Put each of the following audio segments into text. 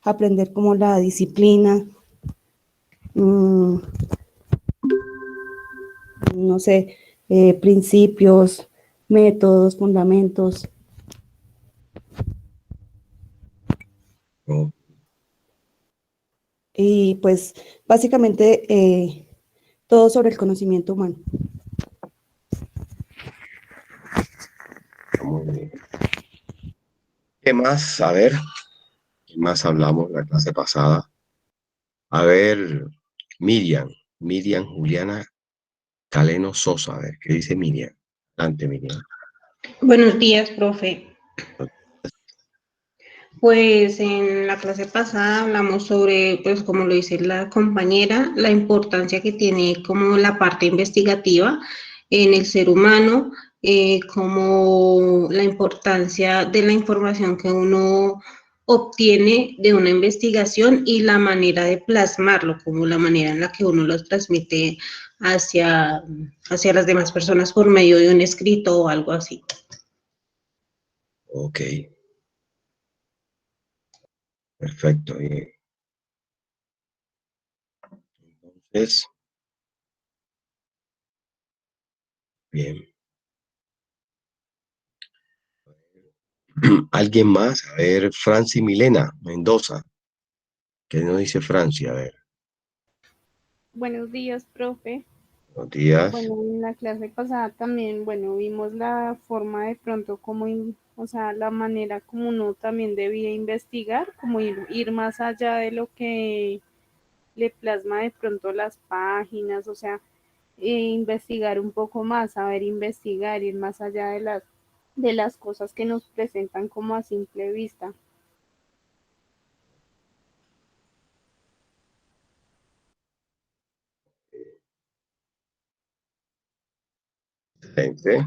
aprender como la disciplina, mmm, no sé, principios, métodos, fundamentos. Oh, Y pues básicamente todo sobre el conocimiento humano. muy bien. ¿Qué más? A ver, ¿qué más hablamos en la clase pasada? A ver, Miriam Juliana Caleno Sosa. A ver, ¿qué dice Miriam? Adelante, Miriam. Buenos días, profe. Pues en la clase pasada hablamos sobre, pues como lo dice la compañera, la importancia que tiene como la parte investigativa en el ser humano, como la importancia de la información que uno obtiene de una investigación y la manera de plasmarlo, como la manera en la que uno lo transmite hacia, hacia las demás personas por medio de un escrito o algo así. Ok, perfecto. Entonces, bien. ¿Alguien más? A ver, Franci Milena Mendoza. ¿Qué nos dice Franci? A ver, Buenos días, profe. buenos días. Bueno, en la clase pasada también, bueno, vimos la forma de pronto como, o sea, la manera como uno también debía investigar, como ir más allá de lo que le plasma de pronto las páginas, o sea, investigar un poco más, saber investigar, ir más allá de las cosas que nos presentan como a simple vista. Excelente.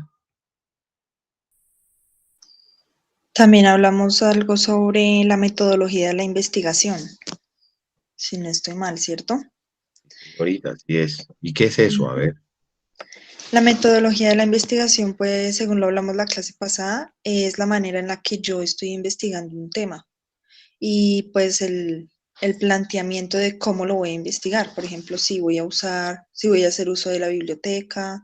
También hablamos algo sobre la metodología de la investigación, si no estoy mal, ¿cierto? Señorita, así es. ¿Y qué es eso? A ver. La metodología de la investigación, pues, según lo hablamos la clase pasada, es la manera en la que yo estoy investigando un tema y pues el planteamiento de cómo lo voy a investigar. Por ejemplo, si voy a hacer uso de la biblioteca,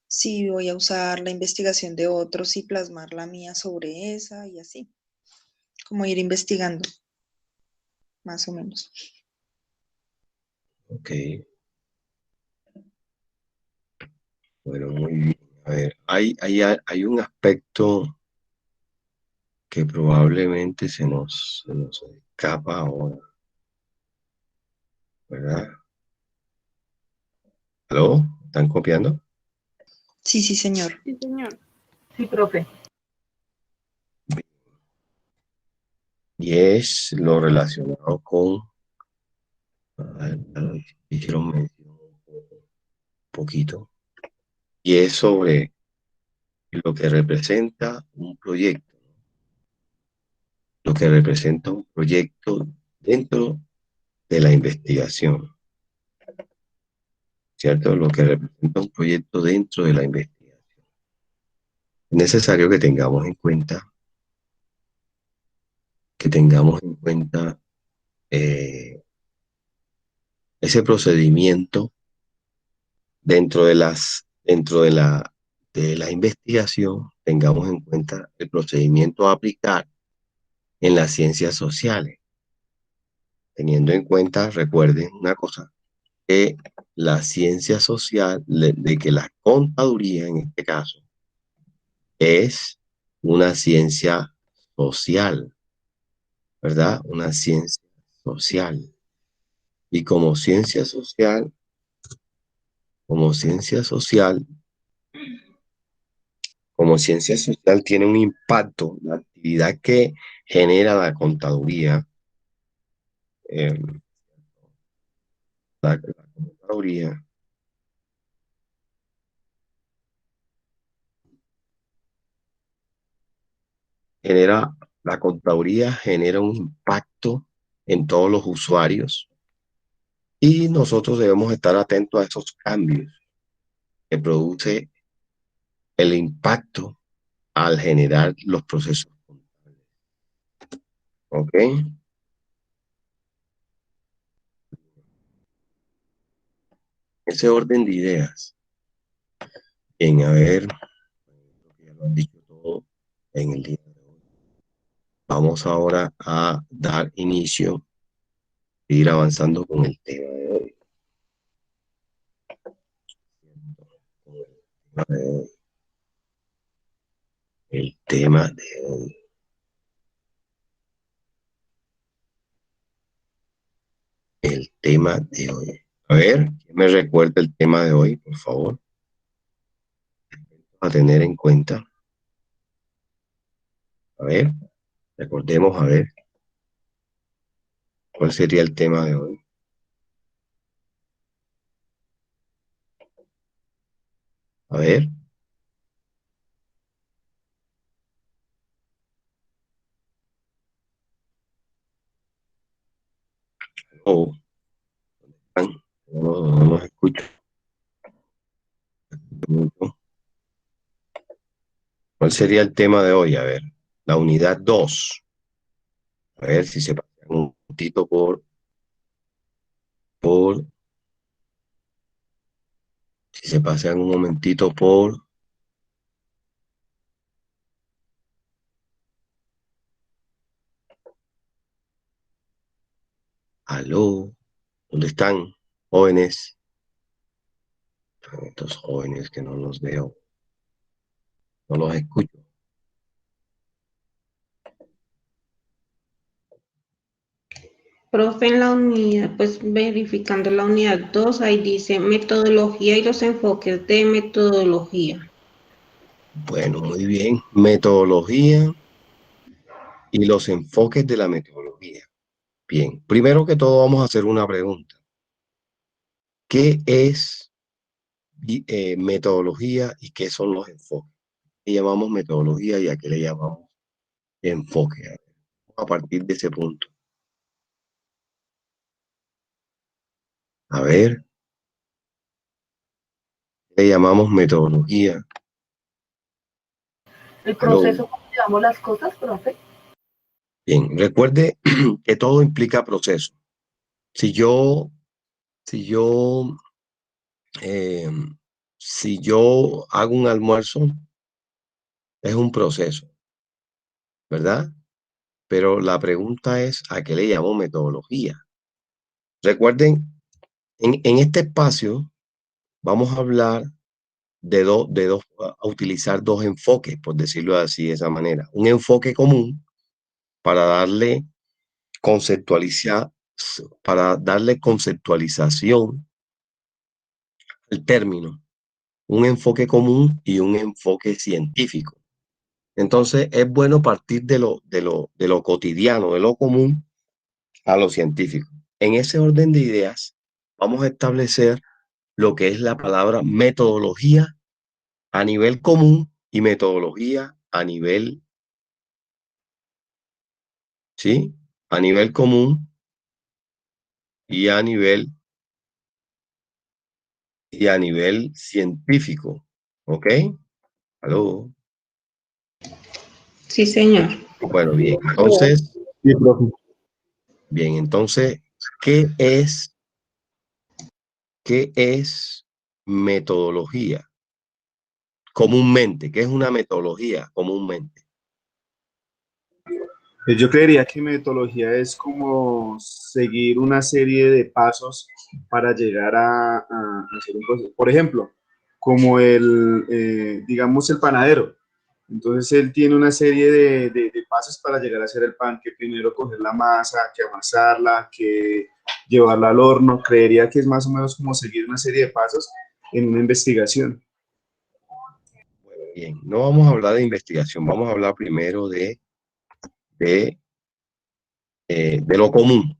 si voy a usar la investigación de otros y plasmar la mía sobre esa y así, como ir investigando, más o menos. Ok. Bueno, muy bien. A ver, hay un aspecto que probablemente se nos escapa ahora, ¿verdad? ¿Aló? ¿Están copiando? Sí, sí, señor. Sí, señor. Sí, profe. Y es lo relacionado con, hicieron mención un poquito, y es sobre lo que representa un proyecto, lo que representa un proyecto dentro de la investigación, ¿cierto? Lo que representa un proyecto dentro de la investigación. Es necesario que tengamos en cuenta ese procedimiento dentro de la investigación, tengamos en cuenta el procedimiento a aplicar en las ciencias sociales, teniendo en cuenta, recuerden una cosa, que la ciencia social, de que la contaduría en este caso, es una ciencia social, ¿verdad? Una ciencia social. Y como ciencia social, como ciencia social tiene un impacto, la actividad que genera la contaduría, eh, la contaduría genera, la contaduría genera un impacto en todos los usuarios y nosotros debemos estar atentos a esos cambios que produce el impacto al generar los procesos contables. ¿Ok? Ese orden de ideas. Bien, a ver, creo que ya lo han dicho todo en el día de hoy. Vamos ahora a dar inicio, ir avanzando con el tema de hoy. Con el tema de hoy. El tema de hoy. El tema de hoy. A ver, ¿quién me recuerda el tema de hoy, por favor? A tener en cuenta. A ver, recordemos, a ver, ¿cuál sería el tema de hoy? A ver. Oh, no nos escucho. ¿Cuál sería el tema de hoy? A ver, la unidad 2. A ver si se pasa un momentito si se pasan un momentito aló, ¿dónde están? Jóvenes, estos jóvenes que no los veo, no los escucho. Profe, en la unidad, pues verificando la unidad 2, ahí dice metodología y los enfoques de metodología. Bueno, muy bien. Metodología y los enfoques de la metodología. Bien, primero que todo vamos a hacer una pregunta. ¿Qué es metodología y qué son los enfoques? ¿Qué llamamos metodología y a qué le llamamos enfoque? A partir de ese punto. A ver, ¿qué le llamamos metodología? El Aló. proceso, ¿cómo llevamos las cosas, profe? Bien, recuerde que todo implica proceso. Si yo, si yo, eh, si yo hago un almuerzo, es un proceso, ¿verdad? Pero la pregunta es, ¿a qué le llamo metodología? Recuerden, en este espacio vamos a hablar a utilizar dos enfoques, por decirlo así de esa manera. Un enfoque común para darle conceptualización al término, un enfoque común y un enfoque científico. Entonces es bueno partir de lo cotidiano, de lo común a lo científico. En ese orden de ideas, vamos a establecer lo que es la palabra metodología a nivel común y metodología a nivel, ¿sí? A nivel común y a nivel científico. ¿Ok? ¿Aló? Sí, señor. Bueno, bien. Entonces, Sí, profe. ¿qué es metodología? Comúnmente, ¿qué es una metodología comúnmente? Yo creería que metodología es como seguir una serie de pasos para llegar a hacer un proceso. Por ejemplo, como digamos, el panadero. Entonces, él tiene una serie de pasos para llegar a hacer el pan, que primero coger la masa, que amasarla, que llevarla al horno. Creería que es más o menos como seguir una serie de pasos en una investigación. Bueno, bien, no vamos a hablar de investigación, vamos a hablar primero de, de lo común,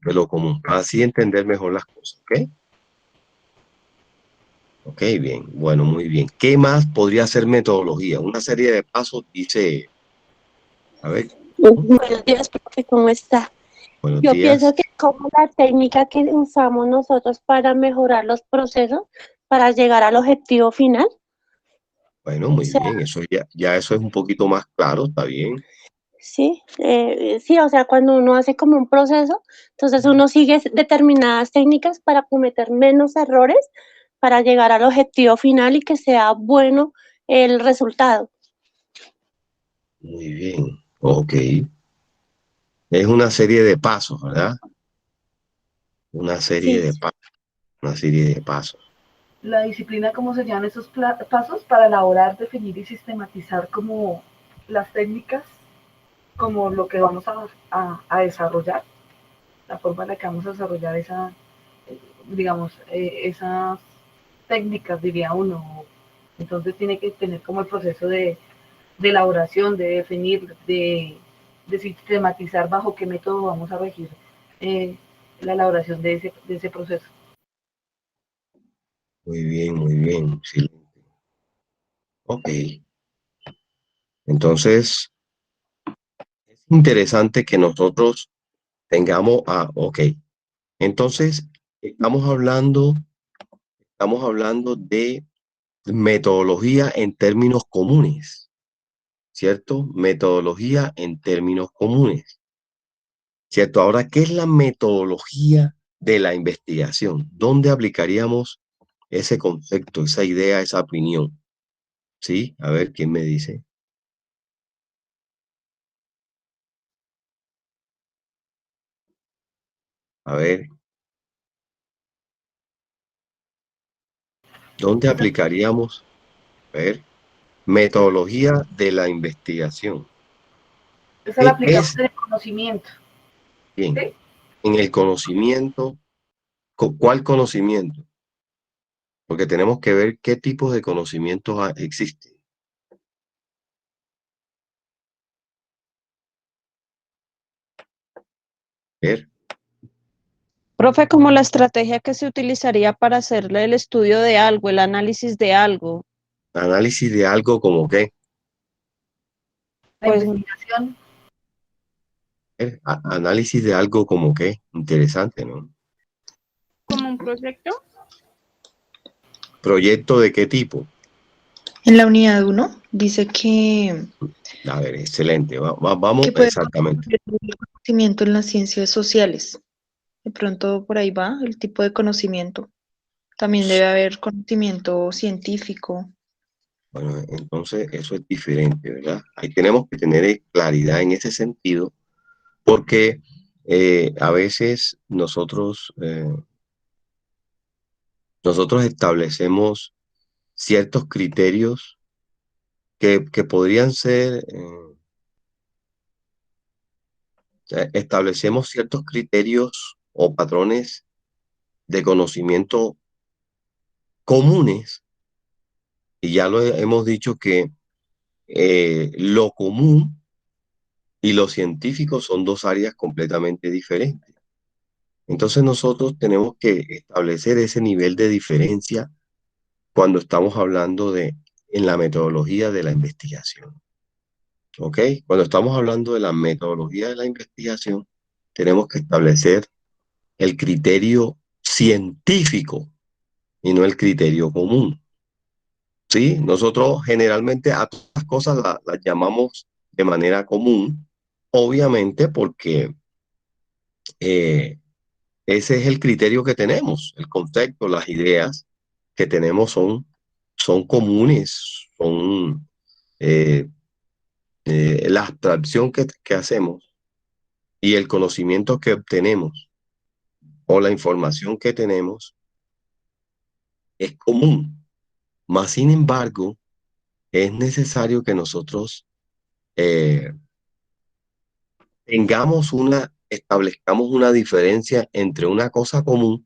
para así entender mejor las cosas, ¿ok? Ok, bien, bueno, muy bien. ¿Qué más podría ser metodología? Una serie de pasos, dice, a ver, Buenos días, profe, ¿cómo está? buenos Yo días. pienso que es como la técnica que usamos nosotros para mejorar los procesos, para llegar al objetivo final. Bueno, O muy sea, bien, eso ya eso es un poquito más claro, está bien. Sí, sí, o sea, cuando uno hace como un proceso, entonces uno sigue determinadas técnicas para cometer menos errores, para llegar al objetivo final y que sea bueno el resultado. Muy bien, ok. Es una serie de pasos, ¿verdad? Una serie Sí, de pasos, una serie de pasos. La disciplina, ¿cómo se llaman esos pasos para elaborar, definir y sistematizar como las técnicas, como lo que vamos a desarrollar, la forma en la que vamos a desarrollar esa, digamos, esas técnicas, diría uno. Entonces tiene que tener como el proceso de elaboración, de definir, de sistematizar bajo qué método vamos a regir eh, la elaboración de ese proceso. Muy bien, muy bien. Excelente. Ok. Entonces, es interesante que nosotros tengamos, ok. Entonces, estamos hablando de metodología en términos comunes, ¿cierto? Metodología en términos comunes, ¿cierto? Ahora, ¿qué es la metodología de la investigación? ¿Dónde aplicaríamos ese concepto, esa idea, esa opinión? ¿Sí? A ver, ¿quién me dice? A ver, ¿dónde Esa, aplicaríamos? A ver, metodología de la investigación. esa la aplicamos Es en el conocimiento, bien, ¿sí? en el conocimiento, ¿cuál conocimiento? Porque tenemos que ver qué tipos de conocimientos existen. Ver, Profe, como la estrategia que se utilizaría para hacerle el estudio de algo, el análisis de algo, análisis de algo como qué, La pues investigación, análisis de algo como qué, interesante, ¿no? como un proyecto. ¿Proyecto de qué tipo? En la unidad 1 dice A ver, excelente, vamos que puede exactamente. contribuir el conocimiento en las ciencias sociales. De pronto por ahí va el tipo de conocimiento. También debe haber conocimiento científico. Bueno, entonces eso es diferente, ¿verdad? Ahí tenemos que tener claridad en ese sentido, porque a veces nosotros establecemos ciertos criterios que podrían ser, establecemos ciertos criterios o patrones de conocimiento comunes, y ya lo hemos dicho que lo común y lo científico son dos áreas completamente diferentes. Entonces nosotros tenemos que establecer ese nivel de diferencia cuando estamos hablando en la metodología de la investigación. ¿Ok? Cuando estamos hablando de la metodología de la investigación, tenemos que establecer el criterio científico y no el criterio común. ¿Sí? Nosotros generalmente a todas las cosas las llamamos de manera común, obviamente porque eh, ese es el criterio que tenemos, el concepto, las ideas que tenemos son comunes, son eh, la abstracción que hacemos y el conocimiento que obtenemos o la información que tenemos es común. Mas, sin embargo, es necesario que nosotros eh, establezcamos una diferencia entre una cosa común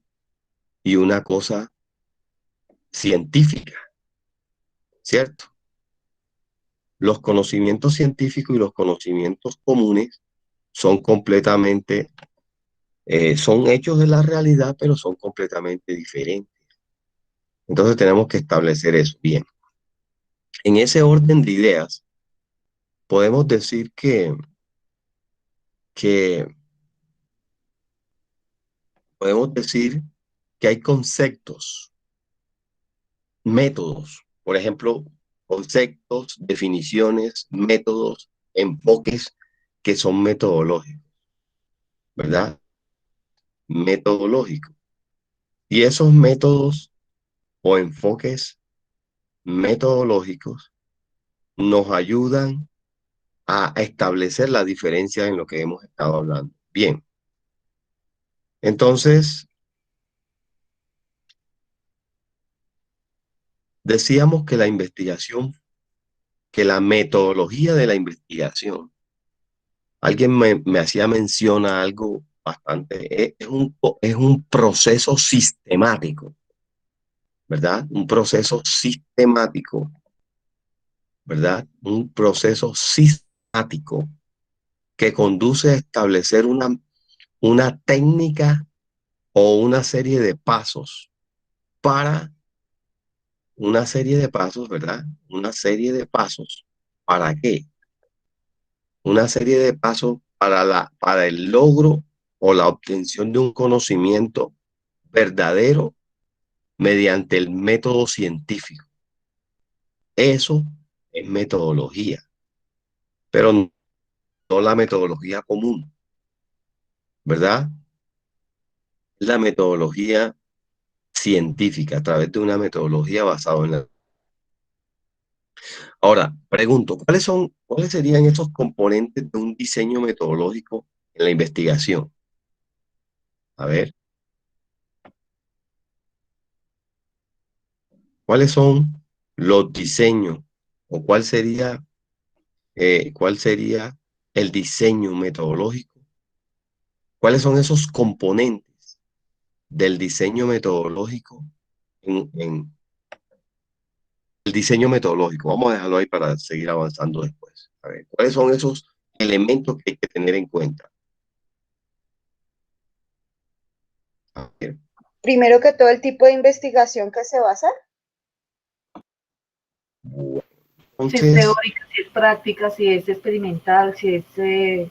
y una cosa científica, ¿cierto? Los conocimientos científicos y los conocimientos comunes son son hechos de la realidad, pero son completamente diferentes. Entonces tenemos que establecer eso bien. En ese orden de ideas, podemos decir que podemos decir que hay conceptos, métodos, por ejemplo, conceptos, definiciones, métodos, enfoques que son metodológicos, ¿verdad? Metodológicos. Y esos métodos o enfoques metodológicos nos ayudan a establecer la diferencia en lo que hemos estado hablando. Bien, entonces, decíamos que la investigación, que la metodología de la investigación, alguien me hacía mención a algo bastante, es un proceso sistemático, ¿verdad? Un proceso sistemático, ¿verdad? Un proceso sistemático que conduce a establecer una técnica o una serie de pasos para una serie de pasos, ¿verdad? Una serie de pasos. ¿Para qué? Una serie de pasos para el logro o la obtención de un conocimiento verdadero mediante el método científico. Eso es metodología, pero no la metodología común, ¿verdad? La metodología científica, a través de una metodología basada en la... Ahora, pregunto, cuáles serían esos componentes de un diseño metodológico en la investigación? A ver, ¿cuáles son los diseños o cuál sería el diseño metodológico? ¿Cuáles son esos componentes del diseño metodológico en el diseño metodológico? Vamos a dejarlo ahí para seguir avanzando después. A ver, ¿cuáles son esos elementos que hay que tener en cuenta? A ver, Primero que todo, el tipo de investigación que se va a hacer. bueno, Si es entonces, teórica, si es práctica, si es experimental, si es... sí,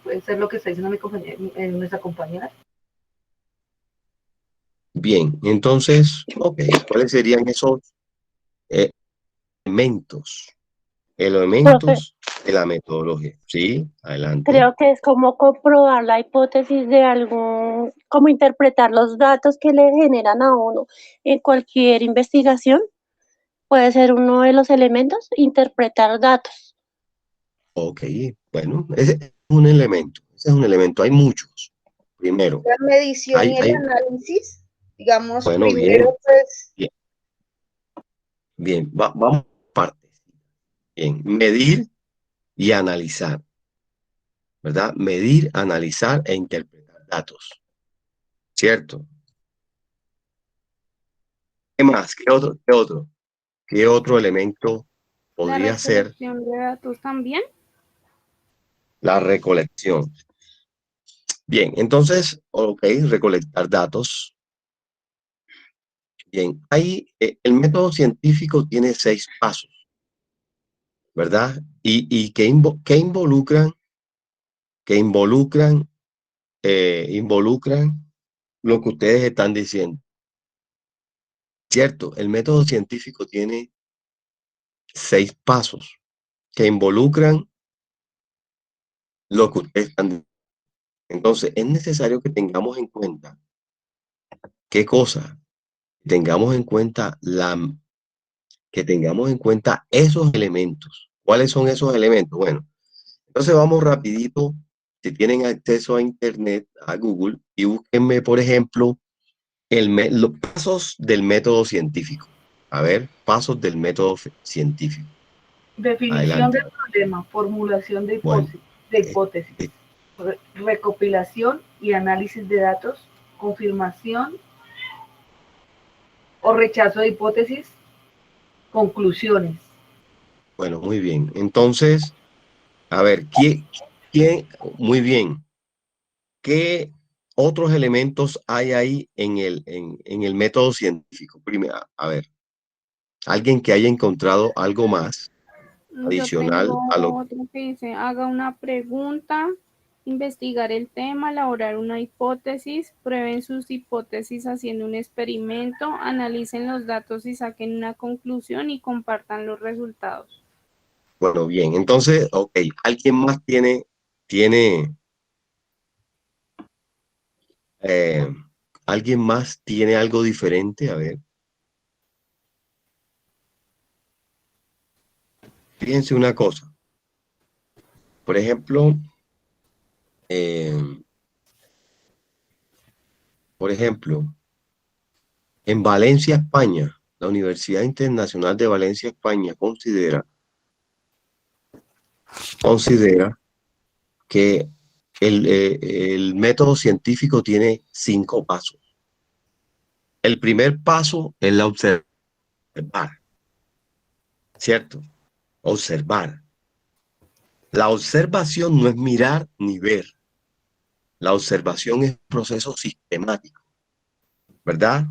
puede ser lo que está diciendo mi compañera, nuestra compañera. bien, entonces, ok, ¿cuáles serían esos elementos? Profe, Elementos de la metodología. Sí, adelante. creo que es como comprobar la hipótesis de algún, como interpretar los datos que le generan a uno en cualquier investigación. Puede ser uno de los elementos, interpretar datos. Ok, bueno, ese es un elemento. Ese es un elemento. Hay muchos. Primero, La medición y el hay, análisis, digamos, bueno, bien, primero, pues, bien, bien. Vamos por partes. Bien, medir y analizar, ¿verdad? Medir, analizar e interpretar datos. ¿Cierto? ¿Qué más? ¿Qué otro? ¿Qué otro? ¿Qué otro elemento La podría ser recolección de datos también. la recolección? Bien, entonces, ok, recolectar datos. Bien, ahí el método científico tiene 6 pasos, ¿verdad? Y que involucran lo que ustedes están diciendo. Cierto, el método científico tiene 6 pasos que involucran lo que ustedes están diciendo. Entonces, es necesario que tengamos en cuenta qué cosa, tengamos en cuenta que tengamos en cuenta esos elementos. ¿Cuáles son esos elementos? Bueno, entonces vamos rapidito, si tienen acceso a internet, a Google, y búsquenme, por ejemplo, los pasos del método científico. A ver, pasos del método científico. Definición Adelante. del problema, formulación de Bueno, hipótesis, recopilación y análisis de datos, confirmación o rechazo de hipótesis, conclusiones. bueno, muy bien. Entonces, a ver, muy bien. ¿Qué otros elementos hay ahí en el método científico? Primero, a ver, alguien que haya encontrado algo más Yo adicional tengo a lo... otro que dice, haga una pregunta, investigar el tema, elaborar una hipótesis, prueben sus hipótesis haciendo un experimento, analicen los datos y saquen una conclusión y compartan los resultados. Bueno, bien, entonces, ok, ¿alguien más tiene ¿Tiene alguien más tiene algo diferente? A ver, fíjense una cosa. Por ejemplo, eh, en Valencia, España, la Universidad Internacional de Valencia, España, considera que el método científico tiene 5 pasos. El primer paso es la observar, ¿cierto? Observar. La observación no es mirar ni ver. La observación es un proceso sistemático, ¿verdad?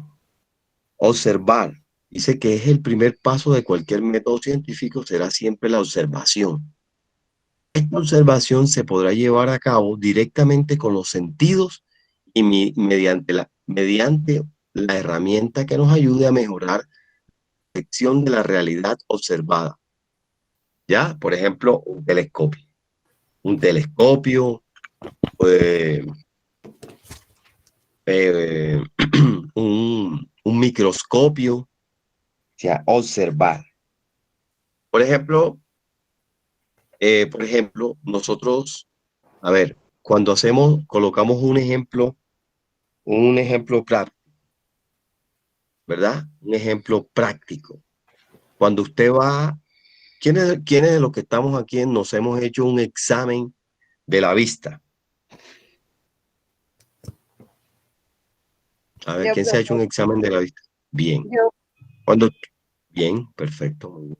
Observar. Dice que es el primer paso de cualquier método científico, será siempre la observación. Esta observación se podrá llevar a cabo directamente con los sentidos y mediante la herramienta que nos ayude a mejorar la detección de la realidad observada. ¿Ya? Por ejemplo, un telescopio. Un telescopio, eh, un microscopio, o sea, observar. Por ejemplo, nosotros, a ver, cuando colocamos un ejemplo práctico, ¿verdad? Un ejemplo práctico. Cuando usted va, ¿quiénes de los que estamos aquí nos hemos hecho un examen de la vista? A ver, Yo, ¿quién se ha hecho un profe. examen de la vista? Bien. Yo, Bien, perfecto. Muy bien.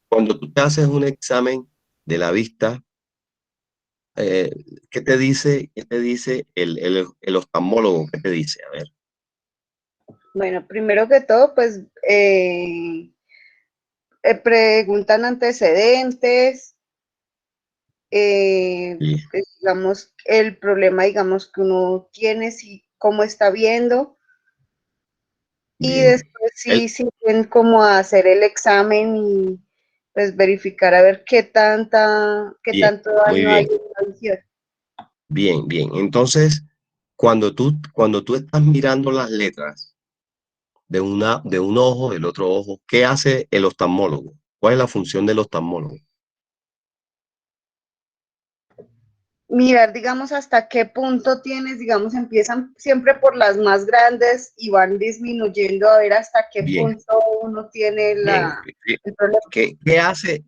Cuando tú te haces un examen de la vista, eh, qué te dice el oftalmólogo? ¿Qué te dice? A ver. bueno, primero que todo, pues preguntan antecedentes, Sí, digamos, el problema, digamos, que uno tiene, si, cómo está viendo, y bien. después sí siguen como a hacer el examen y pues verificar a ver qué Bien, tanto muy daño hay bien. en la visión. Bien, bien. Entonces, cuando tú estás mirando las letras de un ojo, del otro ojo, ¿qué hace el oftalmólogo? ¿Cuál es la función del oftalmólogo? Mirar, digamos, hasta qué punto tienes, digamos, empiezan siempre por las más grandes y van disminuyendo a ver hasta qué Bien, punto uno tiene bien. el problema. ¿Qué hace?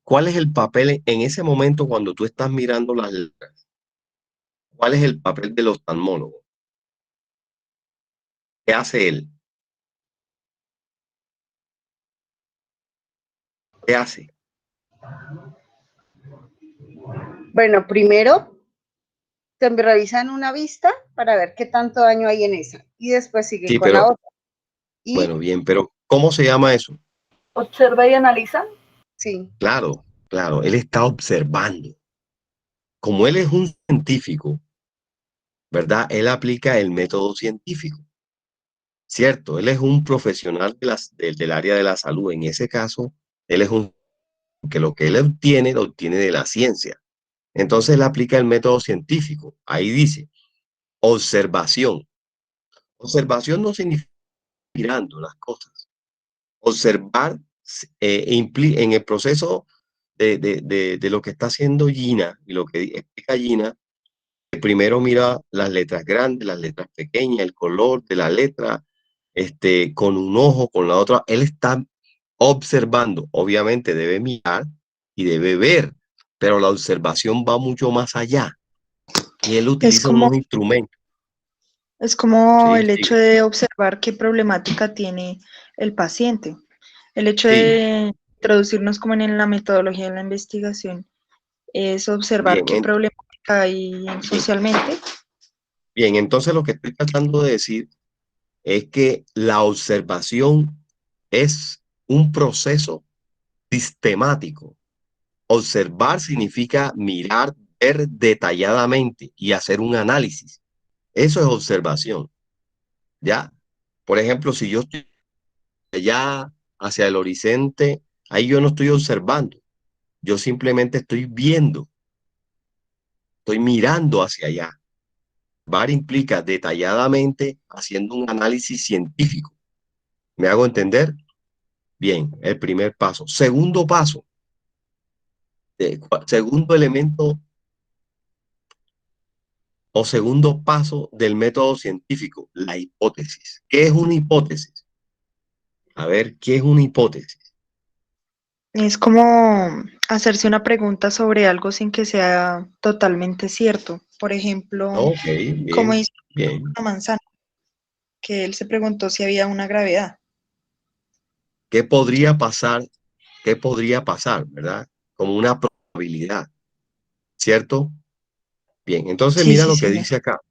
¿Cuál es el papel en ese momento cuando tú estás mirando las letras? ¿Cuál es el papel del oftalmólogo? ¿Qué hace él? ¿Qué hace? Bueno, primero te revisan una vista para ver qué tanto daño hay en esa y después siguen Sí, con la pero, otra. bueno, Y bien, pero ¿cómo se llama eso? Observa y analiza. sí, Claro, claro, él está observando. Como él es un científico, ¿verdad? Él aplica el método científico, ¿cierto? Él es un profesional del área de la salud. En ese caso, él es que lo que él obtiene, lo obtiene de la ciencia. Entonces, él aplica el método científico. Ahí dice, observación. Observación no significa mirando las cosas. Observar en el proceso de lo que está haciendo Gina y lo que explica Gina. Primero mira las letras grandes, las letras pequeñas, el color de la letra, con un ojo, con la otra. Él está observando. Obviamente debe mirar y debe ver, pero la observación va mucho más allá. Y él Es utiliza como, unos instrumentos. es como Sí, el hecho sigue. de observar qué problemática tiene el paciente. El hecho Sí, de introducirnos como en la metodología de la investigación es observar bien, qué problemática hay bien, socialmente. bien. Entonces lo que estoy tratando de decir es que la observación es un proceso sistemático. Observar significa mirar, ver detalladamente y hacer un análisis. Eso es observación, ¿ya? Por ejemplo, si yo estoy allá hacia el horizonte, ahí yo no estoy observando, yo simplemente estoy viendo, estoy mirando hacia allá. VAR implica detalladamente haciendo un análisis científico. ¿Me hago entender? Bien, el primer paso. Segundo paso, segundo elemento o segundo paso del método científico, la hipótesis. ¿Qué es una hipótesis? A ver, ¿qué es una hipótesis? Es como hacerse una pregunta sobre algo sin que sea totalmente cierto. Por ejemplo, Ok, como bien, hizo bien. una manzana, que él se preguntó si había una gravedad. ¿Qué podría pasar? ¿Qué podría pasar, verdad? Como una probabilidad, ¿cierto? Bien, entonces Sí, mira sí, lo que señor. dice acá.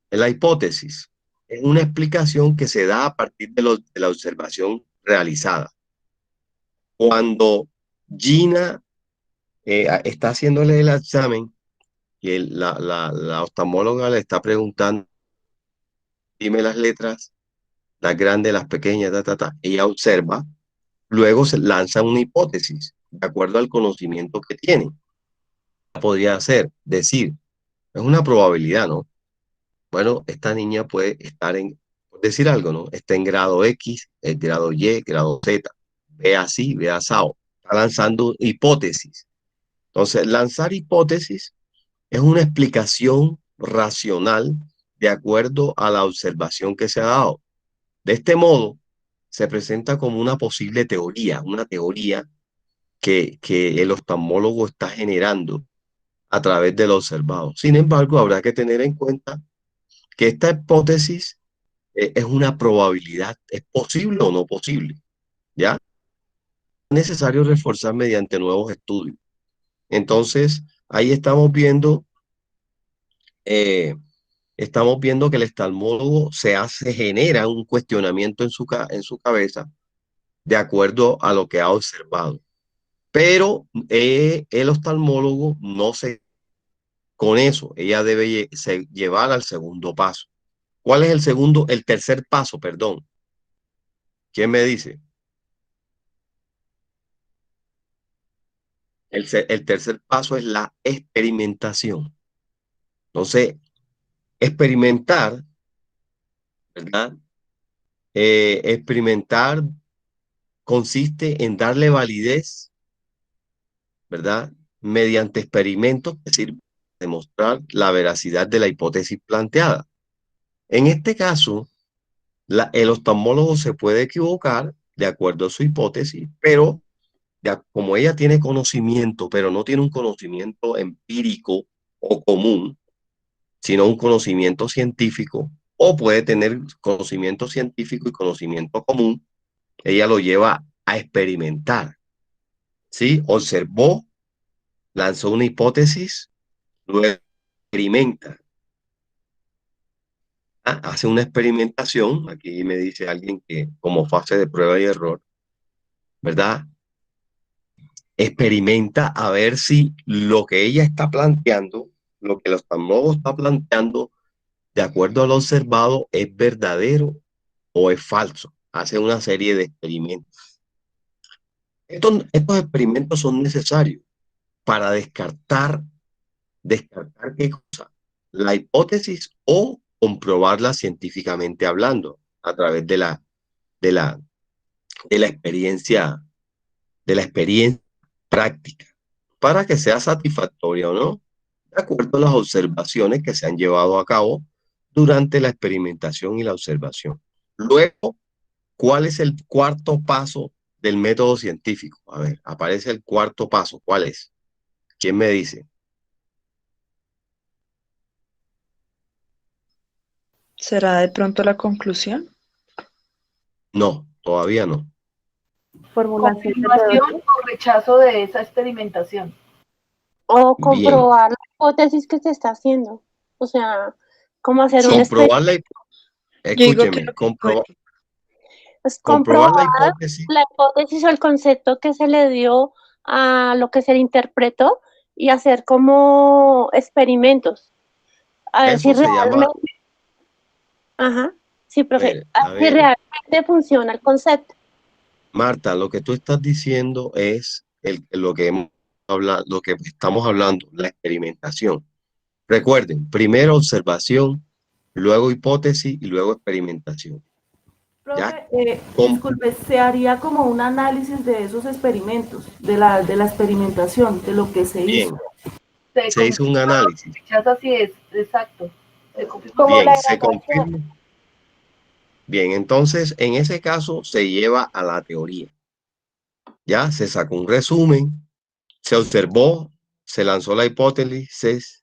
La hipótesis es una explicación que se da a partir de la observación realizada. Cuando Gina está haciéndole el examen y la oftalmóloga le está preguntando, dime las letras, las grandes, las pequeñas, ella observa, luego se lanza una hipótesis de acuerdo al conocimiento que tiene. Podría ser, decir, es una probabilidad, ¿no? Bueno, esta niña puede estar por decir algo, ¿no? Está en grado X, el grado Y, grado Z. Ve así, ve asado. Está lanzando hipótesis. Entonces, lanzar hipótesis es una explicación racional de acuerdo a la observación que se ha dado. De este modo, se presenta como una posible teoría, una teoría que el oftalmólogo está generando a través de lo observado. Sin embargo, habrá que tener en cuenta que esta hipótesis es una probabilidad, es posible o no posible, ¿ya? Es necesario reforzar mediante nuevos estudios. Entonces, ahí eh, estamos viendo que el oftalmólogo genera un cuestionamiento en su cabeza de acuerdo a lo que ha observado. Pero el oftalmólogo no se con eso, ella debe llevar al segundo paso. ¿Cuál es el tercer paso, perdón? ¿Quién me dice? El tercer paso es la experimentación. Entonces, experimentar, ¿verdad? Experimentar consiste en darle validez, ¿verdad? Mediante experimentos que sirven para demostrar la veracidad de la hipótesis planteada. En este caso, el oftalmólogo se puede equivocar de acuerdo a su hipótesis, pero ya, como ella tiene conocimiento, pero no tiene un conocimiento empírico o común, sino un conocimiento científico, o puede tener conocimiento científico y conocimiento común, ella lo lleva a experimentar, ¿sí? Observó, lanzó una hipótesis, luego experimenta, hace una experimentación, aquí me dice alguien que como fase de prueba y error, ¿verdad? Experimenta a ver si lo que ella está planteando, lo que el oftalmólogo está planteando, de acuerdo a lo observado, es verdadero o es falso. Hace una serie de experimentos. Estos experimentos son necesarios para descartar qué cosa, la hipótesis o comprobarla científicamente hablando a través de la, de la experiencia, de la experiencia práctica, para que sea satisfactoria o no, de acuerdo a las observaciones que se han llevado a cabo durante la experimentación y la observación. Luego, ¿cuál es el cuarto paso del método científico? A ver, aparece el cuarto paso. ¿Cuál es? ¿Quién me dice? ¿Será de pronto la conclusión? No, todavía no. Formulación de Confirmación teoría. o rechazo de esa experimentación. O Bien. comprobar la hipótesis que se está haciendo. O sea, como hacer un Sí, Comprobar la, yo digo que escúcheme, comprobar comprobar la hipótesis. la hipótesis o el concepto que se le dio a lo que se le interpretó y hacer como experimentos. A ver si Eso se llama, realmente, ajá, sí, profe, a a ver si ver, realmente funciona el concepto. Marta, lo que tú estás diciendo es lo que estamos hablando, la experimentación. Recuerden, primero observación, luego hipótesis y luego experimentación. ¿Ya? Profe, disculpe, se haría como un análisis de esos experimentos, de la experimentación, de lo que se Bien, hizo. se hizo un análisis. Así es, exacto. Bien, se confirma. Bien, entonces en ese caso se lleva a la teoría. Ya se sacó un resumen, se observó, se lanzó la hipótesis,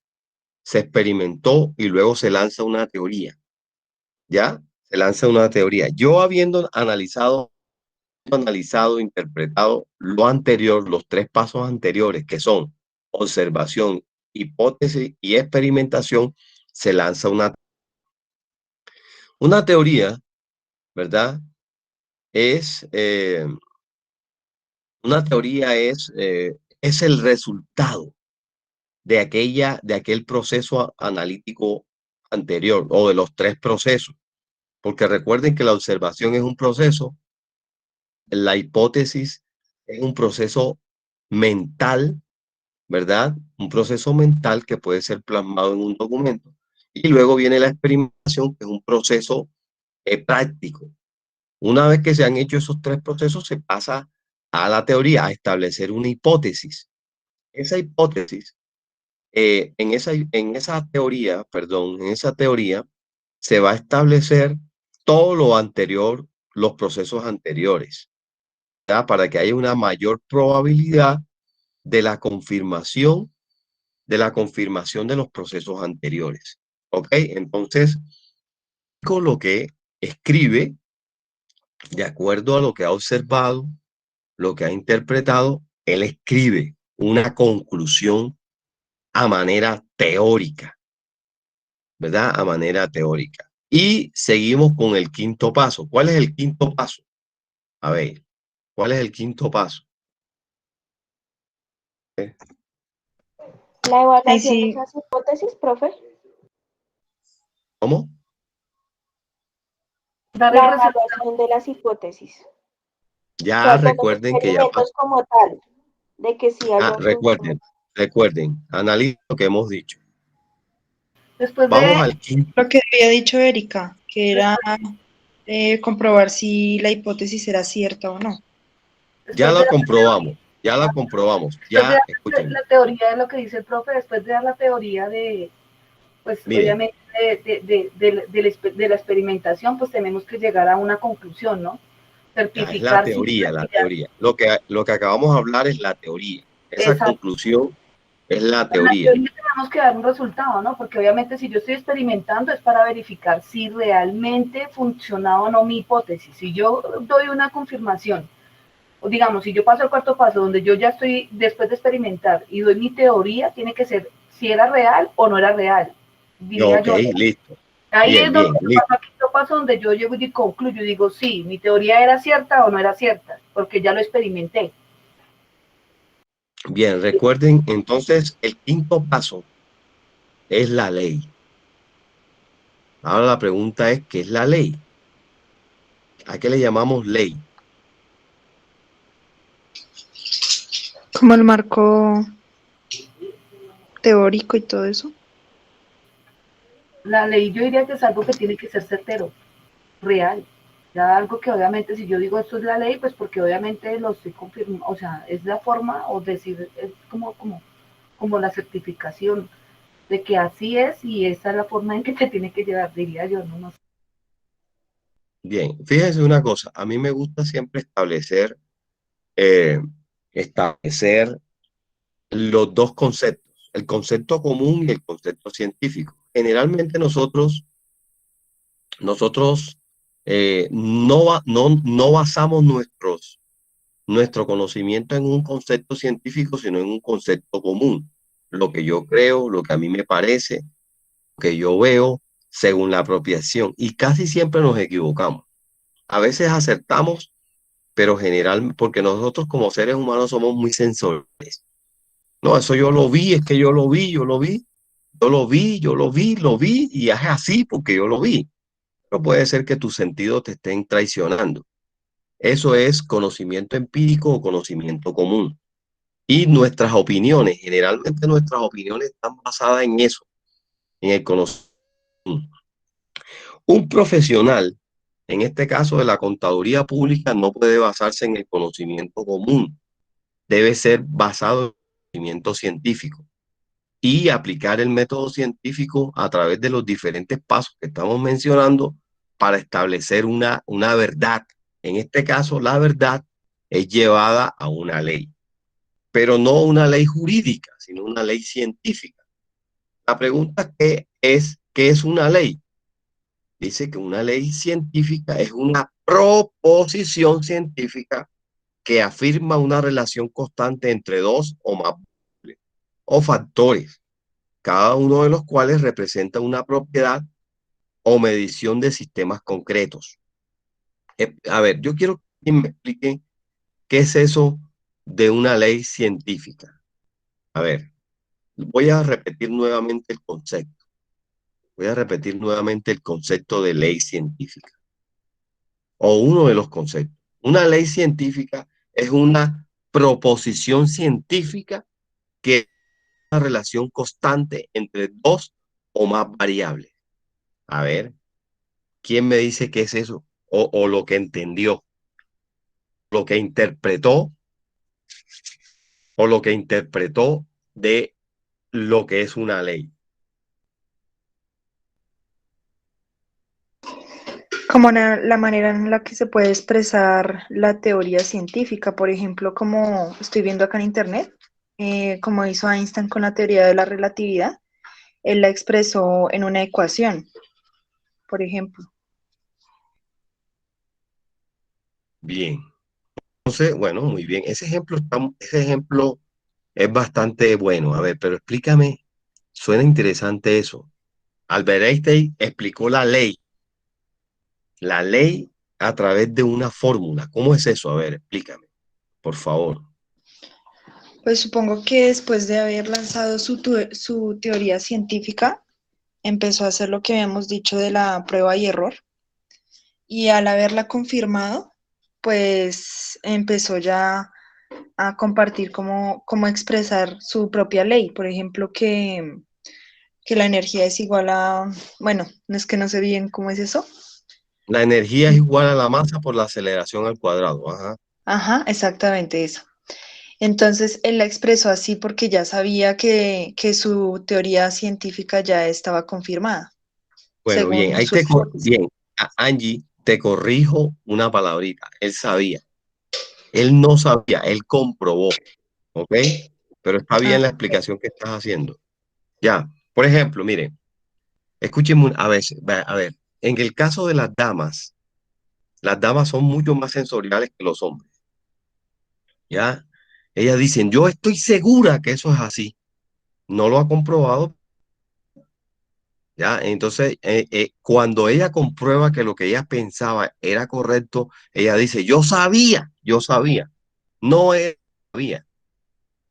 se experimentó y luego se lanza una teoría. ¿Ya? Se lanza una teoría. Yo habiendo analizado, interpretado lo anterior, los 3 pasos anteriores, que son observación, hipótesis y experimentación, se lanza una teoría, ¿verdad? Una teoría es el resultado de aquel proceso analítico anterior o de los 3 procesos. Porque recuerden que la observación es un proceso, la hipótesis es un proceso mental, ¿verdad? Un proceso mental que puede ser plasmado en un documento. Y luego viene la experimentación, que es un proceso práctico. Una vez que se han hecho esos 3 procesos, se pasa a la teoría, a establecer una hipótesis. Esa hipótesis, en esa teoría, se va a establecer todo lo anterior, los procesos anteriores, ¿ya? Para que haya una mayor probabilidad de la confirmación de los procesos anteriores. ¿Ok? Entonces, con lo que escribe, de acuerdo a lo que ha observado, lo que ha interpretado, él escribe una conclusión a manera teórica, ¿verdad? A manera teórica. Y seguimos con el 5º paso. ¿Cuál es el 5º paso? A ver, ¿cuál es el 5º paso? La evaluación de esas hipótesis, profe. ¿Cómo? La evaluación de las hipótesis. Ya O sea, de los recuerden que ya experimentos como tal, de que sí haya recuerden, analiza lo que hemos dicho. Después Vamos al 5º. lo que había dicho Erika, que era comprobar si la hipótesis era cierta o no. Ya la comprobamos. Ya, escuchen. La teoría de lo que dice el profe, después de dar la teoría de, pues Miren, obviamente de la experimentación, pues tenemos que llegar a una conclusión, ¿no? es la Certificar teoría. Lo que acabamos de hablar es la teoría. Esa conclusión es la teoría. Tenemos que dar un resultado, ¿no? Porque obviamente si yo estoy experimentando es para verificar si realmente funcionaba o no mi hipótesis. Si yo doy una confirmación, o digamos, si yo paso al 4º paso, donde yo ya estoy después de experimentar y doy mi teoría, tiene que ser si era real o no era real. Diría yo. Listo. Ahí bien, es donde bien, paso al 5º paso, donde yo llego y concluyo, digo, sí, mi teoría era cierta o no era cierta, porque ya lo experimenté. Bien, recuerden, entonces, el 5º paso es la ley. Ahora la pregunta es, ¿qué es la ley? ¿A qué le llamamos ley? Como el marco teórico y todo eso. La ley yo diría que es algo que tiene que ser certero, real. Ya algo que obviamente si yo digo esto es la ley, pues porque obviamente lo estoy confirmando, o sea, es la forma o decir, es como la certificación de que así es y esa es la forma en que te tiene que llevar, diría yo, no sé. Bien, fíjense una cosa, a mí me gusta siempre establecer los 2 conceptos, el concepto común y el concepto científico. Generalmente nosotros no basamos nuestro conocimiento en un concepto científico, sino en un concepto común. Lo que yo creo, lo que a mí me parece, lo que yo veo, según la apropiación. Y casi siempre nos equivocamos. A veces acertamos, pero generalmente, porque nosotros como seres humanos somos muy sensoriales. No, eso yo lo vi, es que yo lo vi, y es así porque yo lo vi. Pero puede ser que tus sentidos te estén traicionando. Eso es conocimiento empírico o conocimiento común. Y generalmente nuestras opiniones están basadas en eso, en el conocimiento. Un profesional, en este caso de la contaduría pública, no puede basarse en el conocimiento común. Debe ser basado en el conocimiento científico y aplicar el método científico a través de los diferentes pasos que estamos mencionando para establecer una verdad. En este caso, la verdad es llevada a una ley, pero no una ley jurídica, sino una ley científica. La pregunta es, ¿qué es una ley? Dice que una ley científica es una proposición científica que afirma una relación constante entre dos o más o factores, cada uno de los cuales representa una propiedad o medición de sistemas concretos. A ver, yo quiero que me expliquen qué es eso de una ley científica. A ver, voy a repetir nuevamente el concepto. Voy a repetir nuevamente el concepto de ley científica, o uno de los conceptos. Una ley científica es una proposición científica que es una relación constante entre dos o más variables. A ver, ¿quién me dice qué es eso? O lo que entendió, lo que interpretó, o lo que interpretó de lo que es una ley. Como la manera en la que se puede expresar la teoría científica, por ejemplo, como estoy viendo acá en Internet, como hizo Einstein con la teoría de la relatividad, él la expresó en una ecuación, por ejemplo. Bien. Entonces, bueno, muy bien. Ese ejemplo es bastante bueno. A ver, pero explícame, suena interesante eso. Albert Einstein explicó la ley a través de una fórmula. ¿Cómo es eso? A ver, explícame, por favor. Pues supongo que después de haber lanzado su teoría científica, empezó a hacer lo que habíamos dicho de la prueba y error. Y al haberla confirmado, pues empezó ya a compartir cómo expresar su propia ley. Por ejemplo, que la energía es igual a, bueno, no es que no sé bien cómo es eso. La energía es igual a la masa por la aceleración al cuadrado. Ajá. Ajá, exactamente eso. Entonces, él la expresó así porque ya sabía que su teoría científica ya estaba confirmada, Bueno, bien, según ahí su hipótesis. bien, Angie, te corrijo una palabrita. Él sabía, él no sabía, él comprobó, ¿ok? Pero está bien la explicación que estás haciendo. Ya, por ejemplo, miren, escúchenme a veces, a ver, en el caso de las damas son mucho más sensoriales que los hombres, ¿ya? Ellas dicen, yo estoy segura que eso es así. No lo ha comprobado, ¿ya? Entonces, cuando ella comprueba que lo que ella pensaba era correcto, ella dice, yo sabía. No sabía,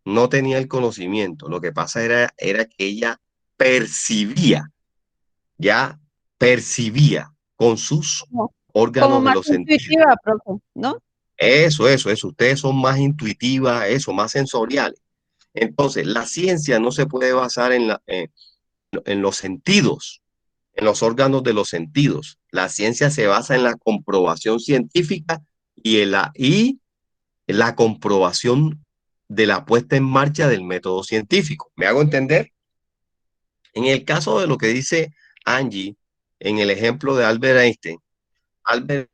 no tenía el conocimiento. Lo que pasa era que ella percibía, ya percibía con sus Como órganos de más los sentidos. intuitiva, profe, ¿no? Eso. Ustedes son más intuitivas, eso, más sensoriales. Entonces, la ciencia no se puede basar en los sentidos, en los órganos de los sentidos. La ciencia se basa en la comprobación científica y en la comprobación de la puesta en marcha del método científico. ¿Me hago entender? En el caso de lo que dice Angie, en el ejemplo de Albert Einstein, Albert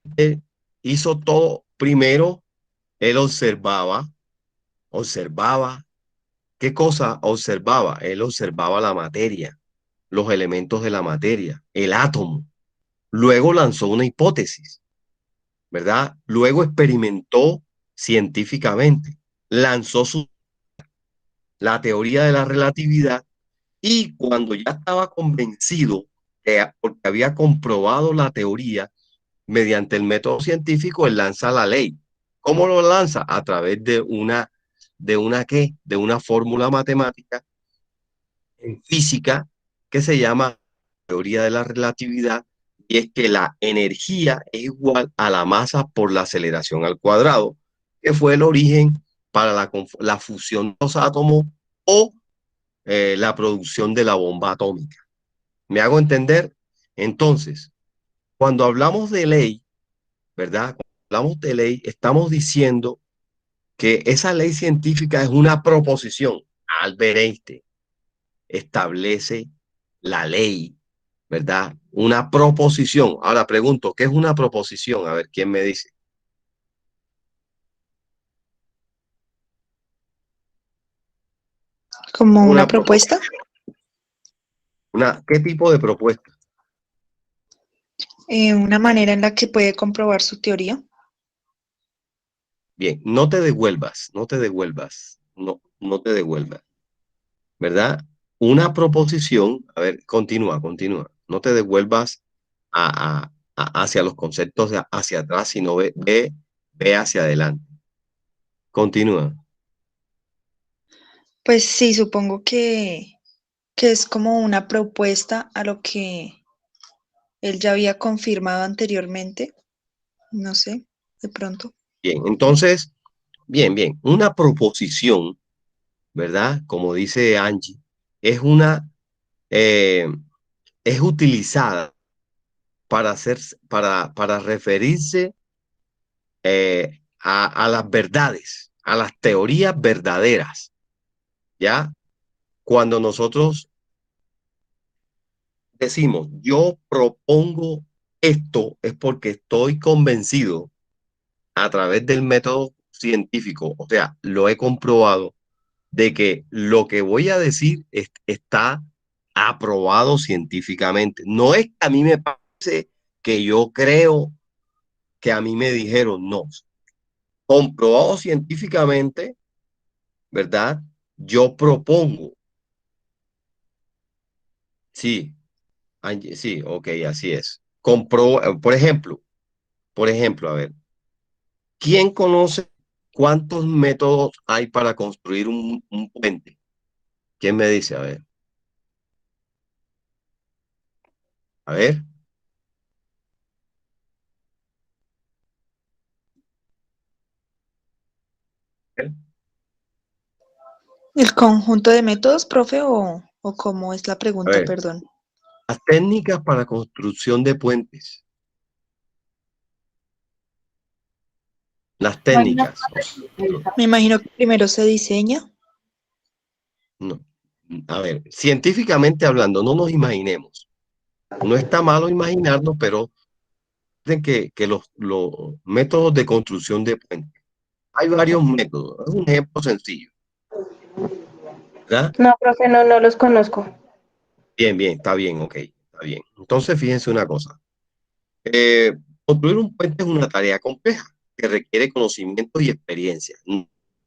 hizo todo primero, él observaba. ¿Qué cosa observaba? Él observaba la materia, los elementos de la materia, el átomo. Luego lanzó una hipótesis, ¿verdad? Luego experimentó científicamente, lanzó la teoría de la relatividad y cuando ya estaba convencido, porque había comprobado la teoría mediante el método científico, él lanza la ley. ¿Cómo lo lanza? A través de una fórmula matemática en física que se llama teoría de la relatividad, y es que la energía es igual a la masa por la aceleración al cuadrado, que fue el origen para la fusión de los átomos o la producción de la bomba atómica. ¿Me hago entender? Entonces, cuando hablamos de ley, ¿verdad? Cuando hablamos de ley, estamos diciendo que esa ley científica es una proposición. Albert Einstein establece la ley, ¿verdad? Una proposición. Ahora pregunto, ¿qué es una proposición? A ver, ¿quién me dice? ¿Como una Una propuesta? ¿Qué tipo de propuesta? Una manera en la que puede comprobar su teoría. Bien, no te devuelvas, no te devuelvas, no te devuelvas, ¿verdad? Una proposición, a ver, continúa, no te devuelvas hacia los conceptos hacia atrás, sino ve hacia adelante. Continúa. Pues sí, supongo que es como una propuesta a lo que él ya había confirmado anteriormente. No sé, de pronto. Bien, entonces, bien, una proposición, ¿verdad? Como dice Angie, es eh, es utilizada para referirse a las verdades, a las teorías verdaderas, ¿ya? Cuando nosotros decimos, yo propongo esto, es porque estoy convencido a través del método científico, o sea, lo he comprobado, de que lo que voy a decir está aprobado científicamente. No es que a mí me parece que yo creo que a mí me dijeron, no, comprobado científicamente, ¿verdad? Yo propongo, sí, sí, ok, así es. Por ejemplo, a ver, ¿quién conoce cuántos métodos hay para construir un puente? ¿Quién me dice? A ver. ¿El conjunto de métodos, profe, o cómo es la A pregunta? ver, Perdón. las técnicas para construcción de puentes. Las técnicas. Me imagino que primero se diseña. No. A ver, científicamente hablando, no nos imaginemos. No está malo imaginarnos, pero dicen que los métodos de construcción de puentes. Hay varios métodos. Es un ejemplo sencillo, ¿verdad? No, profe, no los conozco. Bien, está bien, ok, está bien. Entonces, fíjense una cosa. Construir un puente es una tarea compleja que requiere conocimientos y experiencia.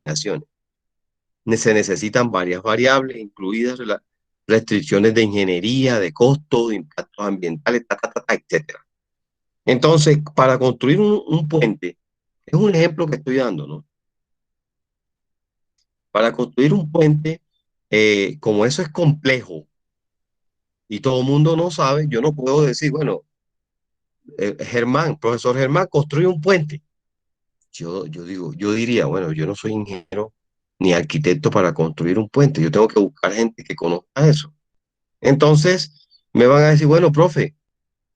Se necesitan varias variables, incluidas restricciones de ingeniería, de costos, de impactos ambientales, etcétera. Entonces, para construir un puente, es un ejemplo que estoy dando, ¿no? Para construir un puente, como eso es complejo y todo el mundo no sabe, yo no puedo decir, bueno, profesor Germán, construye un puente. Yo diría, bueno, yo no soy ingeniero ni arquitecto para construir un puente, yo tengo que buscar gente que conozca eso. Entonces, me van a decir, bueno, profe,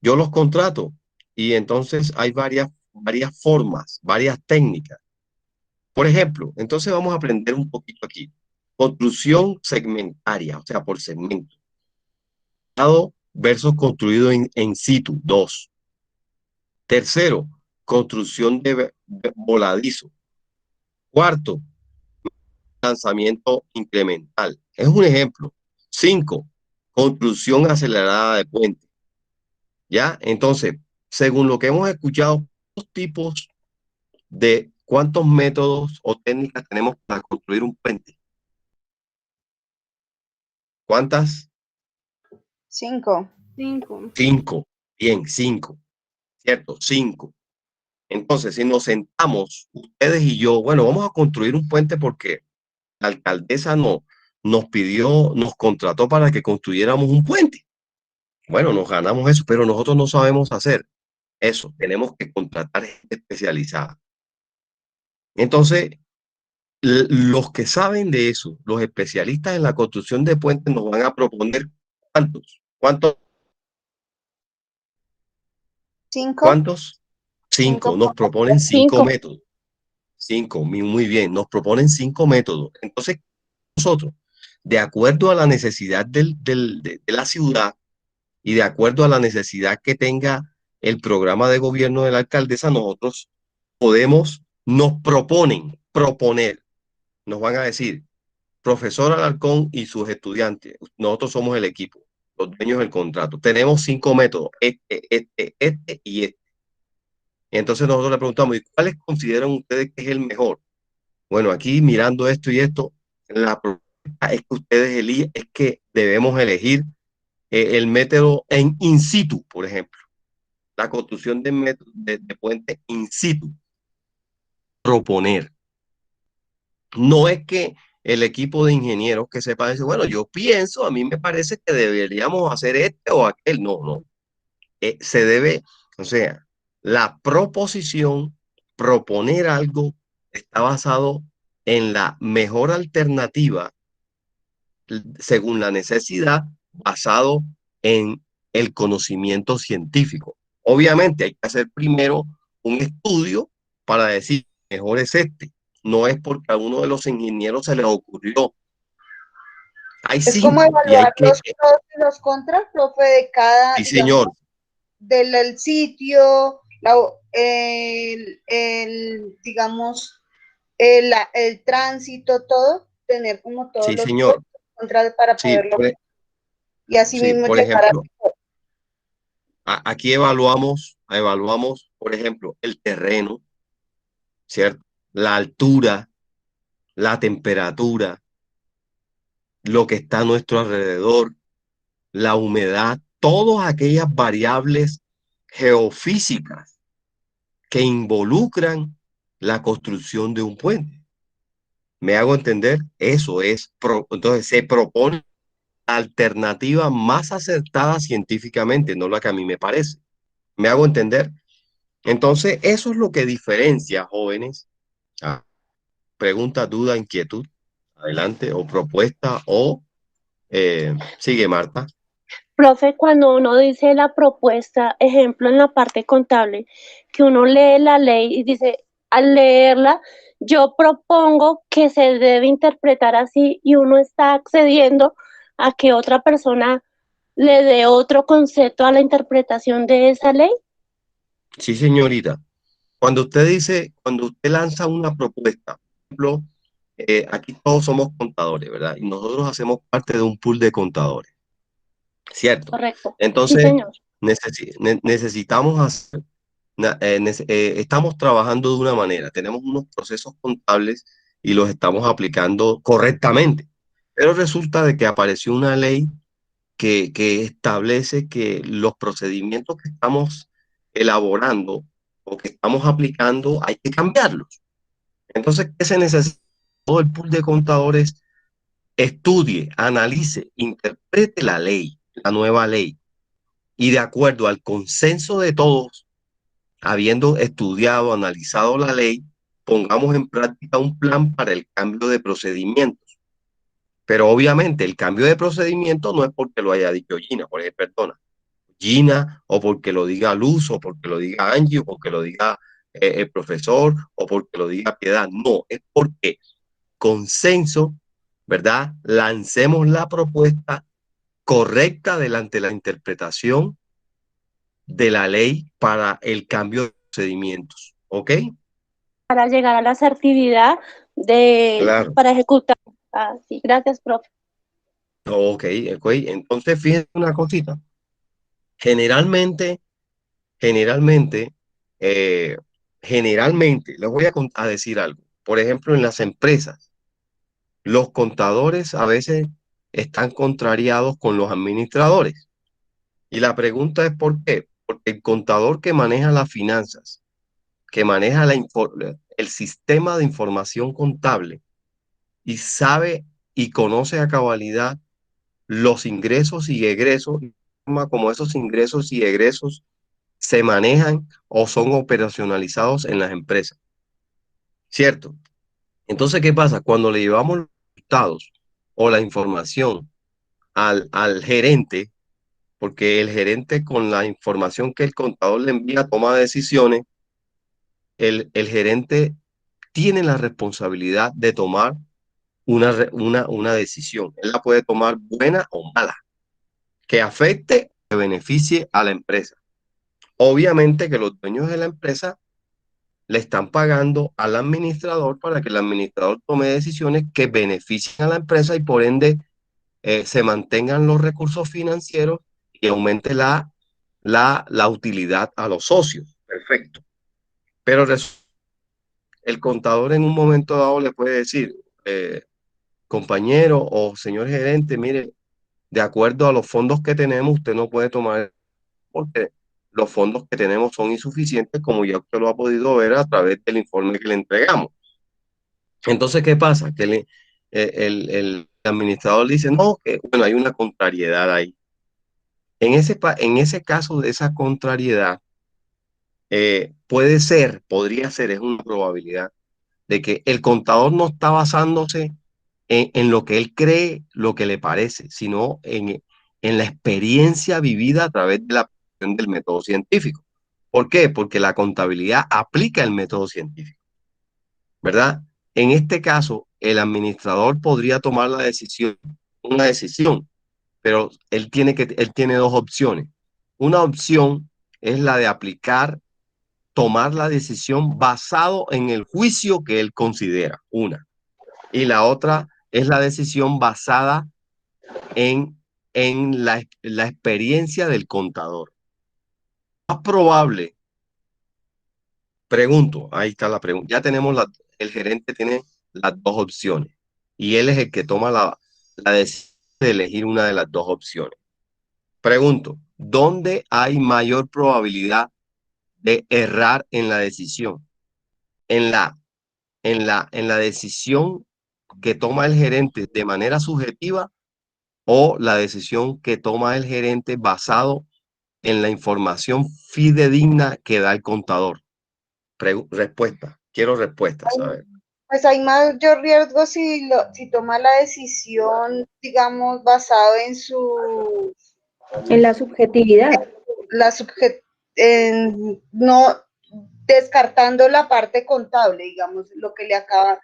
yo los contrato y entonces hay varias formas, varias técnicas. Por ejemplo, entonces vamos a aprender un poquito aquí. Construcción segmentaria, o sea, por segmento. Versus construido in situ, dos. Tercero, construcción de voladizo. Cuarto, lanzamiento incremental. Es un ejemplo. Cinco, construcción acelerada de puente. ¿Ya? Entonces, según lo que hemos escuchado, dos tipos de cuántos métodos o técnicas tenemos para construir un puente. ¿Cuántas? 5. 5. Cinco. Bien, cinco. ¿Cierto? Cinco. Entonces, si nos sentamos, ustedes y yo, bueno, vamos a construir un puente porque la alcaldesa nos pidió, nos contrató para que construyéramos un puente. Bueno, nos ganamos eso, pero nosotros no sabemos hacer eso. Tenemos que contratar gente especializada. Entonces, los que saben de eso, los especialistas en la construcción de puentes nos van a proponer cuántos ¿5? ¿Cuántos? 5. Nos proponen 5 5. métodos. 5, muy bien. Nos proponen 5 métodos. Entonces, nosotros, de acuerdo a la necesidad de la ciudad y de acuerdo a la necesidad que tenga el programa de gobierno de la alcaldesa, nosotros nos proponer, nos van a decir, profesor Alarcón y sus estudiantes, nosotros somos el equipo, los dueños del contrato. Tenemos 5 métodos, este y este. Entonces nosotros le preguntamos, ¿y cuáles consideran ustedes que es el mejor? Bueno, aquí mirando esto y esto, la propuesta es que es que debemos elegir el método en in situ, por ejemplo, la construcción de puentes in situ, proponer. No es que el equipo de ingenieros que sepa decir, bueno, yo pienso, a mí me parece que deberíamos hacer este o aquel. No, no. Se debe, o sea, la proposición, proponer algo, está basado en la mejor alternativa según la necesidad, basado en el conocimiento científico. Obviamente hay que hacer primero un estudio para decir, mejor es este. No es porque a uno de los ingenieros se les ocurrió. Hay Es como 5 y hay evaluar que... los pros y los contras, profe, de cada, Sí, digamos, señor. del sitio, digamos, el tránsito, todo, tener como todos Sí, los pros señor. y contras para Sí, poderlo, y así sí, mismo por llegar a... ejemplo, aquí evaluamos, por ejemplo, el terreno, ¿cierto? La altura, la temperatura, lo que está a nuestro alrededor, la humedad, todas aquellas variables geofísicas que involucran la construcción de un puente. ¿Me hago entender? Eso es, entonces se propone la alternativa más acertada científicamente, no la que a mí me parece. ¿Me hago entender? Entonces, eso es lo que diferencia, jóvenes. Pregunta, duda, inquietud, adelante, o propuesta, o sigue Marta. Profe, cuando uno dice la propuesta, ejemplo en la parte contable, que uno lee la ley y dice, al leerla, yo propongo que se debe interpretar así y uno está accediendo a que otra persona le dé otro concepto a la interpretación de esa ley. Sí, señorita. Cuando usted lanza una propuesta, por ejemplo, aquí todos somos contadores, ¿verdad? Y nosotros hacemos parte de un pool de contadores, ¿cierto? Correcto. Sí, Entonces, señor. necesitamos hacer, estamos trabajando de una manera, tenemos unos procesos contables y los estamos aplicando correctamente, pero resulta de que apareció una ley que establece que los procedimientos que estamos elaborando o que estamos aplicando hay que cambiarlos. Entonces, ¿qué se necesita? Todo el pool de contadores estudie, analice, interprete la ley, la nueva ley, y de acuerdo al consenso de todos, habiendo estudiado, analizado la ley, pongamos en práctica un plan para el cambio de procedimientos. Pero obviamente el cambio de procedimiento no es porque lo haya dicho Gina, perdona, Gina, o porque lo diga Luz, o porque lo diga Angie, o porque lo diga el profesor, o porque lo diga Piedad. No, es porque consenso, ¿verdad? Lancemos la propuesta correcta delante de la interpretación de la ley para el cambio de procedimientos. ¿Ok? Para llegar a la asertividad Claro. para ejecutar. Ah, sí, gracias, profe. Ok, ok. Entonces, fíjense una cosita. Generalmente, generalmente, eh, generalmente, les voy a decir algo. Por ejemplo, en las empresas, los contadores a veces están contrariados con los administradores. Y la pregunta es ¿por qué? Porque el contador que maneja las finanzas, que maneja el sistema de información contable y sabe y conoce a cabalidad los ingresos y egresos, como esos ingresos y egresos se manejan o son operacionalizados en las empresas, ¿cierto? Entonces, ¿qué pasa? Cuando le llevamos los resultados o la información al gerente, porque el gerente, con la información que el contador le envía, toma decisiones. El gerente tiene la responsabilidad de tomar una decisión. Él la puede tomar buena o mala, que afecte, que beneficie a la empresa. Obviamente que los dueños de la empresa le están pagando al administrador para que el administrador tome decisiones que beneficien a la empresa y por ende se mantengan los recursos financieros y aumente la utilidad a los socios. Perfecto. Pero el contador en un momento dado le puede decir, compañero o señor gerente, mire, de acuerdo a los fondos que tenemos, usted no puede tomar, porque los fondos que tenemos son insuficientes, como ya usted lo ha podido ver a través del informe que le entregamos. Entonces, ¿qué pasa? Que el administrador dice, no, que bueno, hay una contrariedad ahí. En ese caso de esa contrariedad, podría ser, es una probabilidad, de que el contador no está basándose en lo que él cree, lo que le parece, sino en la experiencia vivida a través de la aplicación del método científico. ¿Por qué? Porque la contabilidad aplica el método científico, ¿verdad? En este caso, el administrador podría tomar una decisión, pero él tiene dos opciones. Una opción es la de tomar la decisión basado en el juicio que él considera, una. Y la otra es la decisión basada en la experiencia del contador. Más probable, pregunto, ahí está la pregunta. Ya tenemos el gerente tiene las dos opciones y él es el que toma la decisión de elegir una de las dos opciones. Pregunto, ¿dónde hay mayor probabilidad de errar en la decisión? En la decisión que toma el gerente de manera subjetiva o la decisión que toma el gerente basado en la información fidedigna que da el contador. Respuesta. Quiero respuestas. A ver. Pues hay mayor riesgo si toma la decisión, digamos, basado en la subjetividad. No descartando la parte contable, digamos, lo que le acaba,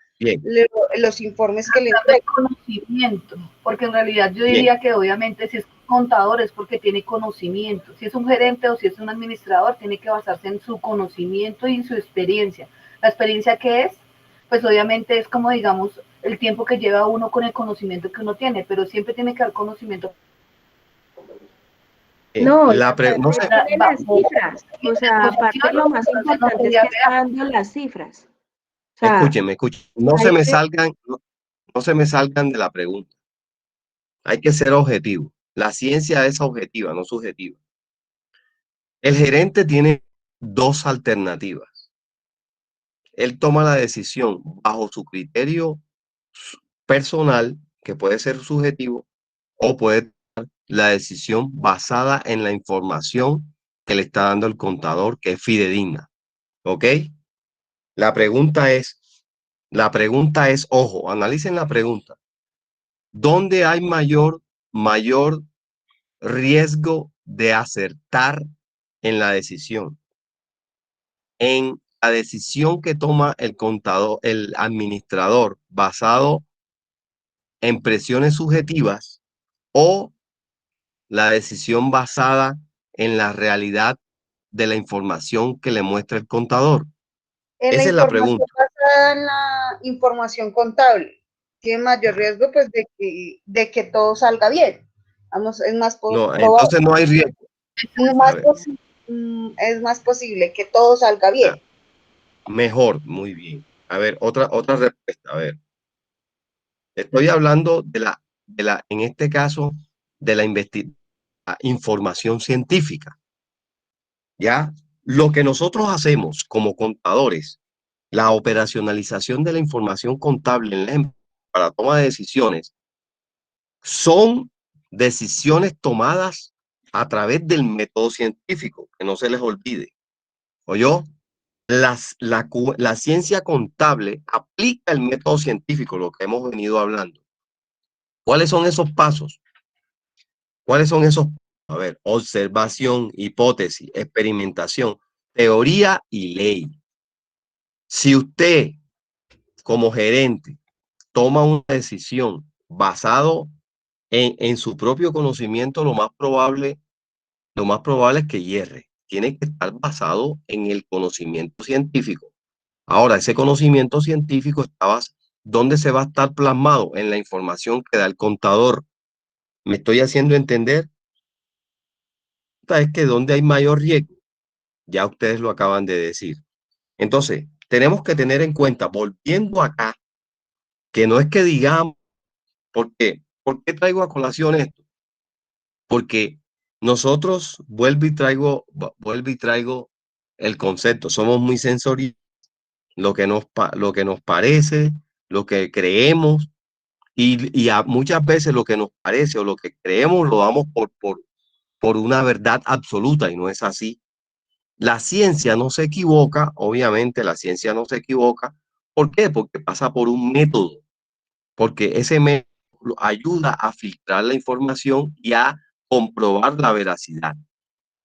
los informes que le entregan. Conocimiento, porque en realidad yo diría que obviamente si es contador es porque tiene conocimiento. Si es un gerente o si es un administrador, tiene que basarse en su conocimiento y en su experiencia. ¿La experiencia qué es? Pues obviamente es como, digamos, el tiempo que lleva uno con el conocimiento que uno tiene, pero siempre tiene que haber conocimiento. No, no sé. Las cifras. O sea, aparte lo más importante es que está dando las cifras. O sea, escúchenme. No se me salgan de la pregunta. Hay que ser objetivo. La ciencia es objetiva, no subjetiva. El gerente tiene dos alternativas. Él toma la decisión bajo su criterio personal, que puede ser subjetivo, o puede tomar la decisión basada en la información que le está dando el contador, que es fidedigna. ¿Ok? La pregunta es, ojo, analicen la pregunta. ¿Dónde hay mayor riesgo de acertar en la decisión? En la decisión que toma el contador, el administrador, basado en presiones subjetivas, o la decisión basada en la realidad de la información que le muestra el contador. Esa es la pregunta. Basada en la información contable tiene mayor riesgo, pues, de que todo salga bien. Vamos, es más no, entonces no hay riesgo. Es más posible que todo salga bien. Mejor, muy bien. A ver, otra respuesta. A ver, estoy hablando en este caso, de la información científica. Ya, lo que nosotros hacemos como contadores, la operacionalización de la información contable para toma de decisiones, son decisiones tomadas a través del método científico, que no se les olvide. ¿Oyó? La ciencia contable aplica el método científico, lo que hemos venido hablando. ¿Cuáles son esos pasos? ¿Cuáles son esos A ver, observación, hipótesis, experimentación, teoría y ley. Si usted, como gerente, toma una decisión basado en su propio conocimiento, lo más probable es que hierre. Tiene que estar basado en el conocimiento científico. Ahora, ese conocimiento científico ¿dónde se va a estar plasmado? En la información que da el contador. ¿Me estoy haciendo entender? Es que donde hay mayor riesgo, ya ustedes lo acaban de decir. Entonces, tenemos que tener en cuenta, volviendo acá, que no es que digamos, ¿por qué traigo a colación esto? Porque nosotros, vuelvo y traigo el concepto, somos muy sensoriales, lo que nos parece, lo que creemos, y muchas veces lo que nos parece o lo que creemos lo damos por una verdad absoluta y no es así. La ciencia no se equivoca, obviamente la ciencia no se equivoca. ¿Por qué? Porque pasa por un método, porque ese método ayuda a filtrar la información y a comprobar la veracidad.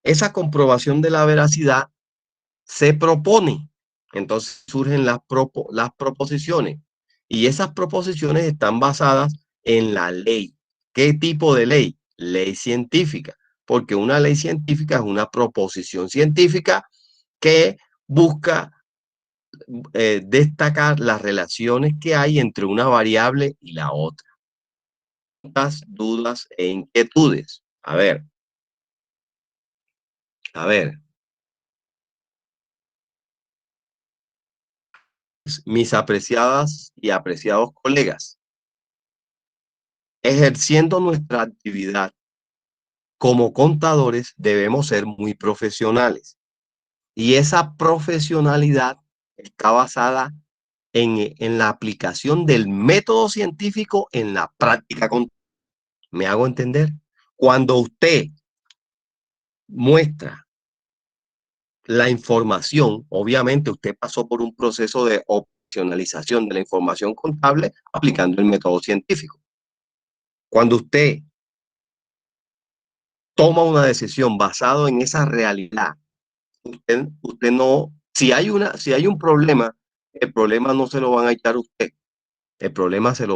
Esa comprobación de la veracidad se propone. Entonces surgen las proposiciones y esas proposiciones están basadas en la ley. ¿Qué tipo de ley? Ley científica, porque una ley científica es una proposición científica que busca destacar las relaciones que hay entre una variable y la otra. Dudas e inquietudes. A ver. Mis apreciadas y apreciados colegas, ejerciendo nuestra actividad como contadores debemos ser muy profesionales y esa profesionalidad está basada en la aplicación del método científico en la práctica contable. ¿Me hago entender? Cuando usted muestra la información, obviamente usted pasó por un proceso de operacionalización de la información contable aplicando el método científico. Cuando usted toma una decisión basado en esa realidad, usted no, si hay un problema, el problema no se lo van a echar a usted. El problema usted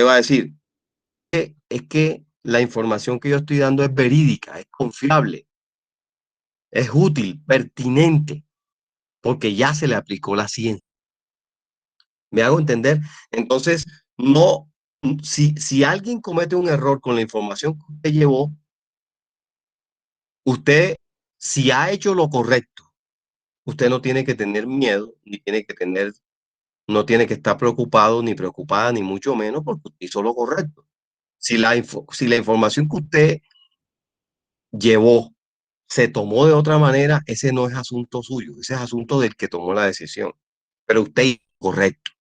va a decir, es que la información que yo estoy dando es verídica, es confiable, es útil, pertinente, porque ya se le aplicó la ciencia. ¿Me hago entender? Entonces, no, si alguien comete un error con la información que usted llevó, usted, si ha hecho lo correcto, usted no tiene que tener miedo, no tiene que estar preocupado, ni preocupada, ni mucho menos, porque usted hizo lo correcto. Si la información que usted llevó se tomó de otra manera, ese no es asunto suyo, ese es asunto del que tomó la decisión. Pero usted hizo correcto.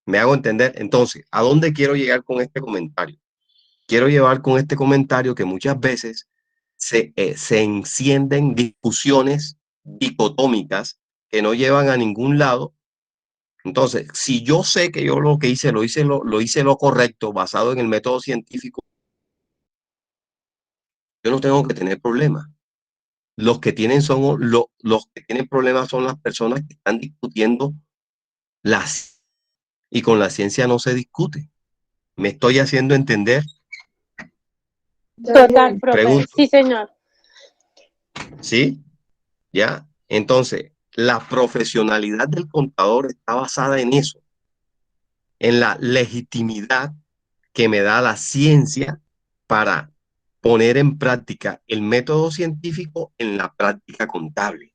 ¿Me hago entender? Entonces, ¿a dónde quiero llegar con este comentario? Quiero llevar con este comentario que muchas veces se encienden discusiones dicotómicas que no llevan a ningún lado. Entonces, si yo sé que yo lo que hice, lo hice lo correcto, basado en el método científico, yo no tengo que tener problemas. Los que tienen problemas son las personas que están discutiendo y con la ciencia no se discute. ¿Me estoy haciendo entender? Total, profe. Pregunto. Sí, señor. ¿Sí? ¿Ya? Entonces, la profesionalidad del contador está basada en eso, en la legitimidad que me da la ciencia para poner en práctica el método científico en la práctica contable.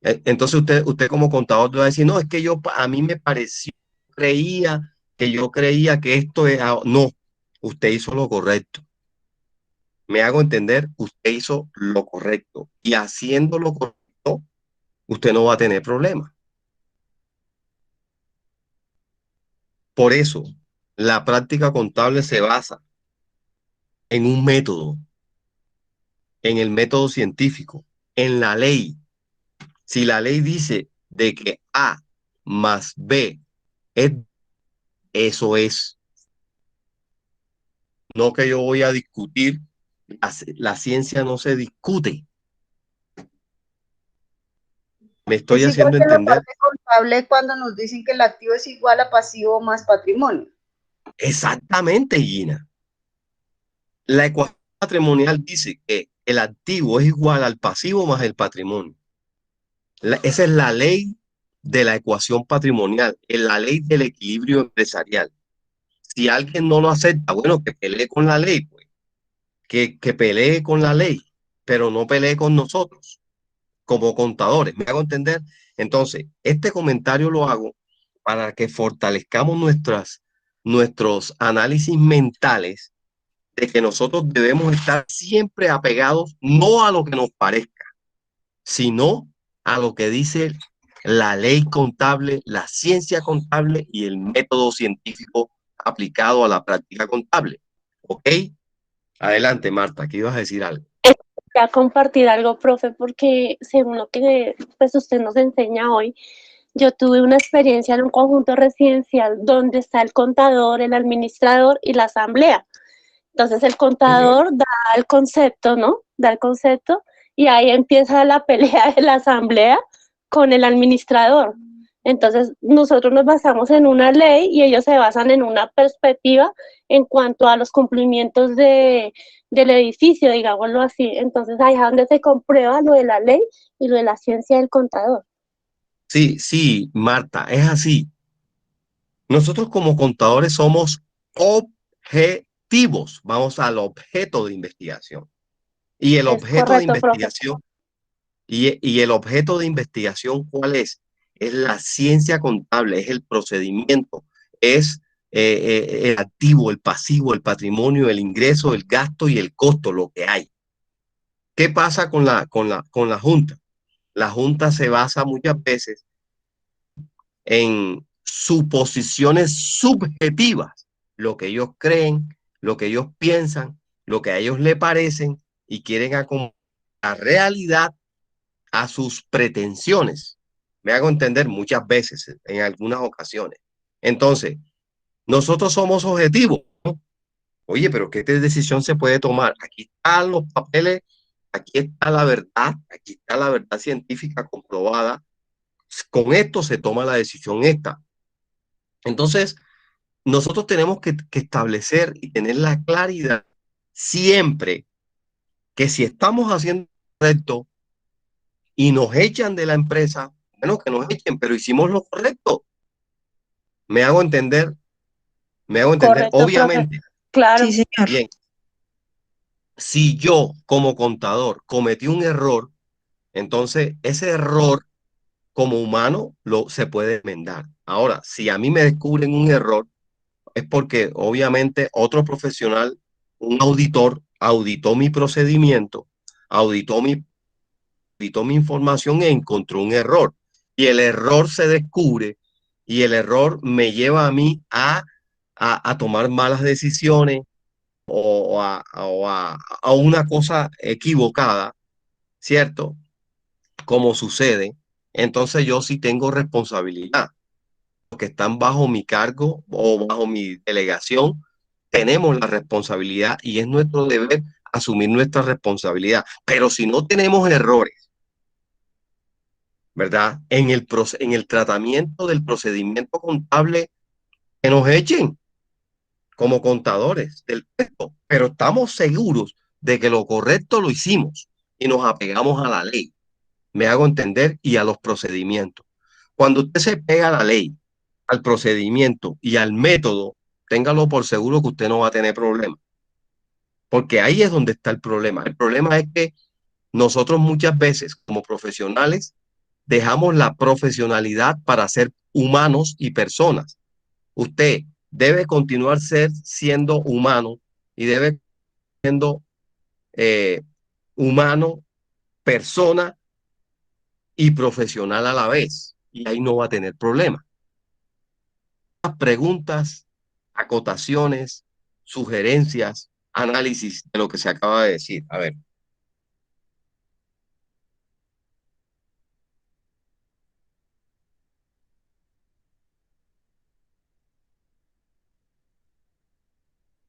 Entonces usted como contador va a decir, no, es que a mí me pareció, yo creía que esto es, no, usted hizo lo correcto. Me hago entender, usted hizo lo correcto y haciendo lo correcto, usted no va a tener problemas. Por eso, la práctica contable se basa en un método, en el método científico, en la ley. Si la ley dice de que A más B eso es. No que yo voy a discutir La ciencia no se discute. ¿Me Es estoy igual haciendo que en la entender? parte contable cuando nos dicen que el activo es igual a pasivo más patrimonio. Exactamente, Gina. La ecuación patrimonial dice que el activo es igual al pasivo más el patrimonio. Esa es la ley de la ecuación patrimonial, es la ley del equilibrio empresarial. Si alguien no lo acepta, bueno, que pelee con la ley, pues, que pelee con la ley, pero no pelee con nosotros como contadores. ¿Me hago entender? Entonces, este comentario lo hago para que fortalezcamos nuestros análisis mentales de que nosotros debemos estar siempre apegados no a lo que nos parezca, sino a lo que dice la ley contable, la ciencia contable y el método científico aplicado a la práctica contable. ¿Ok? Adelante, Marta, que ibas a decir algo. Quería compartir algo, profe, porque según lo que pues usted nos enseña hoy, yo tuve una experiencia en un conjunto residencial donde está el contador, el administrador y la asamblea. Entonces el contador da el concepto, ¿no? Da el concepto y ahí empieza la pelea de la asamblea con el administrador. Entonces nosotros nos basamos en una ley y ellos se basan en una perspectiva en cuanto a los cumplimientos del edificio, digámoslo así. Entonces ahí es donde se comprueba lo de la ley y lo de la ciencia del contador. Sí, sí, Marta, es así. Nosotros como contadores somos objetivos. Vamos al objeto de investigación. Y el Es objeto de correcto, profe. investigación, y el objeto de investigación, ¿cuál es? Es la ciencia contable, es el procedimiento, es el activo, el pasivo, el patrimonio, el ingreso, el gasto y el costo, lo que hay. ¿Qué pasa con la Junta? La Junta se basa muchas veces en suposiciones subjetivas, lo que ellos creen, lo que ellos piensan, lo que a ellos les parecen y quieren acomodar la realidad a sus pretensiones. Me hago entender muchas veces, en algunas ocasiones. Entonces, nosotros somos objetivos, ¿no? Oye, pero ¿qué decisión se puede tomar? Aquí están los papeles, aquí está la verdad, aquí está la verdad científica comprobada. Con esto se toma la decisión esta. Entonces, nosotros tenemos que establecer y tener la claridad siempre que si estamos haciendo correcto y nos echan de la empresa, bueno, que nos echen, pero hicimos lo correcto. Me hago entender, me hago entender. Correcto, profe. Obviamente, Claro. Sí, señor. bien, si yo como contador cometí un error, entonces ese error como humano se puede enmendar. Ahora, si a mí me descubren un error, es porque obviamente otro profesional, un auditor, auditó mi procedimiento, auditó mi información e encontró un error. Y el error se descubre y el error me lleva a mí a tomar malas decisiones a una cosa equivocada, ¿cierto? Como sucede. Entonces yo sí tengo responsabilidad. Los que están bajo mi cargo o bajo mi delegación, tenemos la responsabilidad y es nuestro deber asumir nuestra responsabilidad. Pero si no tenemos errores, ¿verdad? En el tratamiento del procedimiento contable, que nos echen como contadores del puesto, pero estamos seguros de que lo correcto lo hicimos y nos apegamos a la ley. Me hago entender y a los procedimientos. Cuando usted se pega a la ley, al procedimiento y al método, téngalo por seguro que usted no va a tener problema, porque ahí es donde está el problema. El problema es que nosotros muchas veces como profesionales dejamos la profesionalidad para ser humanos y personas. Usted debe continuar siendo humano y debe siendo eh, humano, persona y profesional a la vez. Y ahí no va a tener problema. Preguntas, acotaciones, sugerencias, análisis de lo que se acaba de decir. A ver.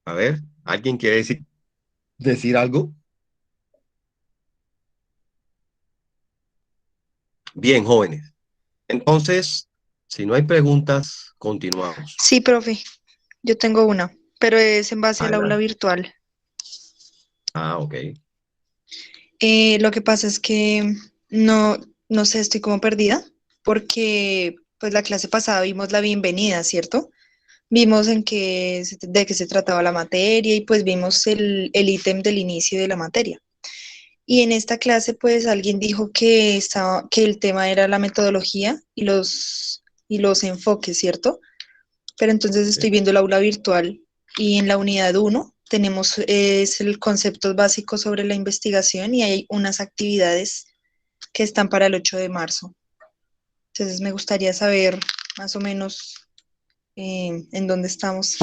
A ver, ¿alguien quiere decir? decir algo? Bien, jóvenes. Entonces, si no hay preguntas, continuamos. Sí, profe, yo tengo una, pero es en base al aula Adelante. virtual. Ah, ok. Lo que pasa es que no sé, estoy como perdida, porque pues la clase pasada vimos la bienvenida, ¿cierto? Vimos de qué se trataba la materia y pues vimos el ítem del inicio de la materia. Y en esta clase pues alguien dijo que el tema era la metodología y los enfoques, ¿cierto? Pero entonces estoy Sí. viendo el aula virtual y en la unidad 1 tenemos es el conceptos básicos sobre la investigación y hay unas actividades que están para el 8 de marzo. Entonces me gustaría saber más o menos en dónde estamos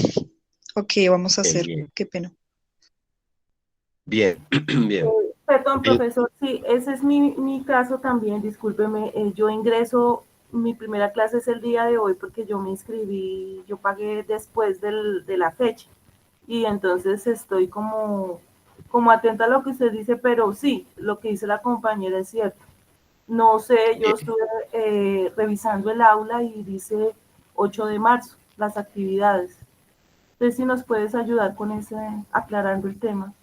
o qué vamos a Bien, hacer. bien. Qué pena. Bien, bien. Perdón, El- profesor, sí, ese es mi caso también, discúlpeme, yo ingreso, mi primera clase es el día de hoy porque yo me inscribí, yo pagué después de la fecha y entonces estoy como atenta a lo que usted dice, pero sí, lo que dice la compañera es cierto. No sé, yo bien, estuve revisando el aula y dice 8 de marzo, las actividades. Entonces, si nos puedes ayudar con ese, aclarando el tema.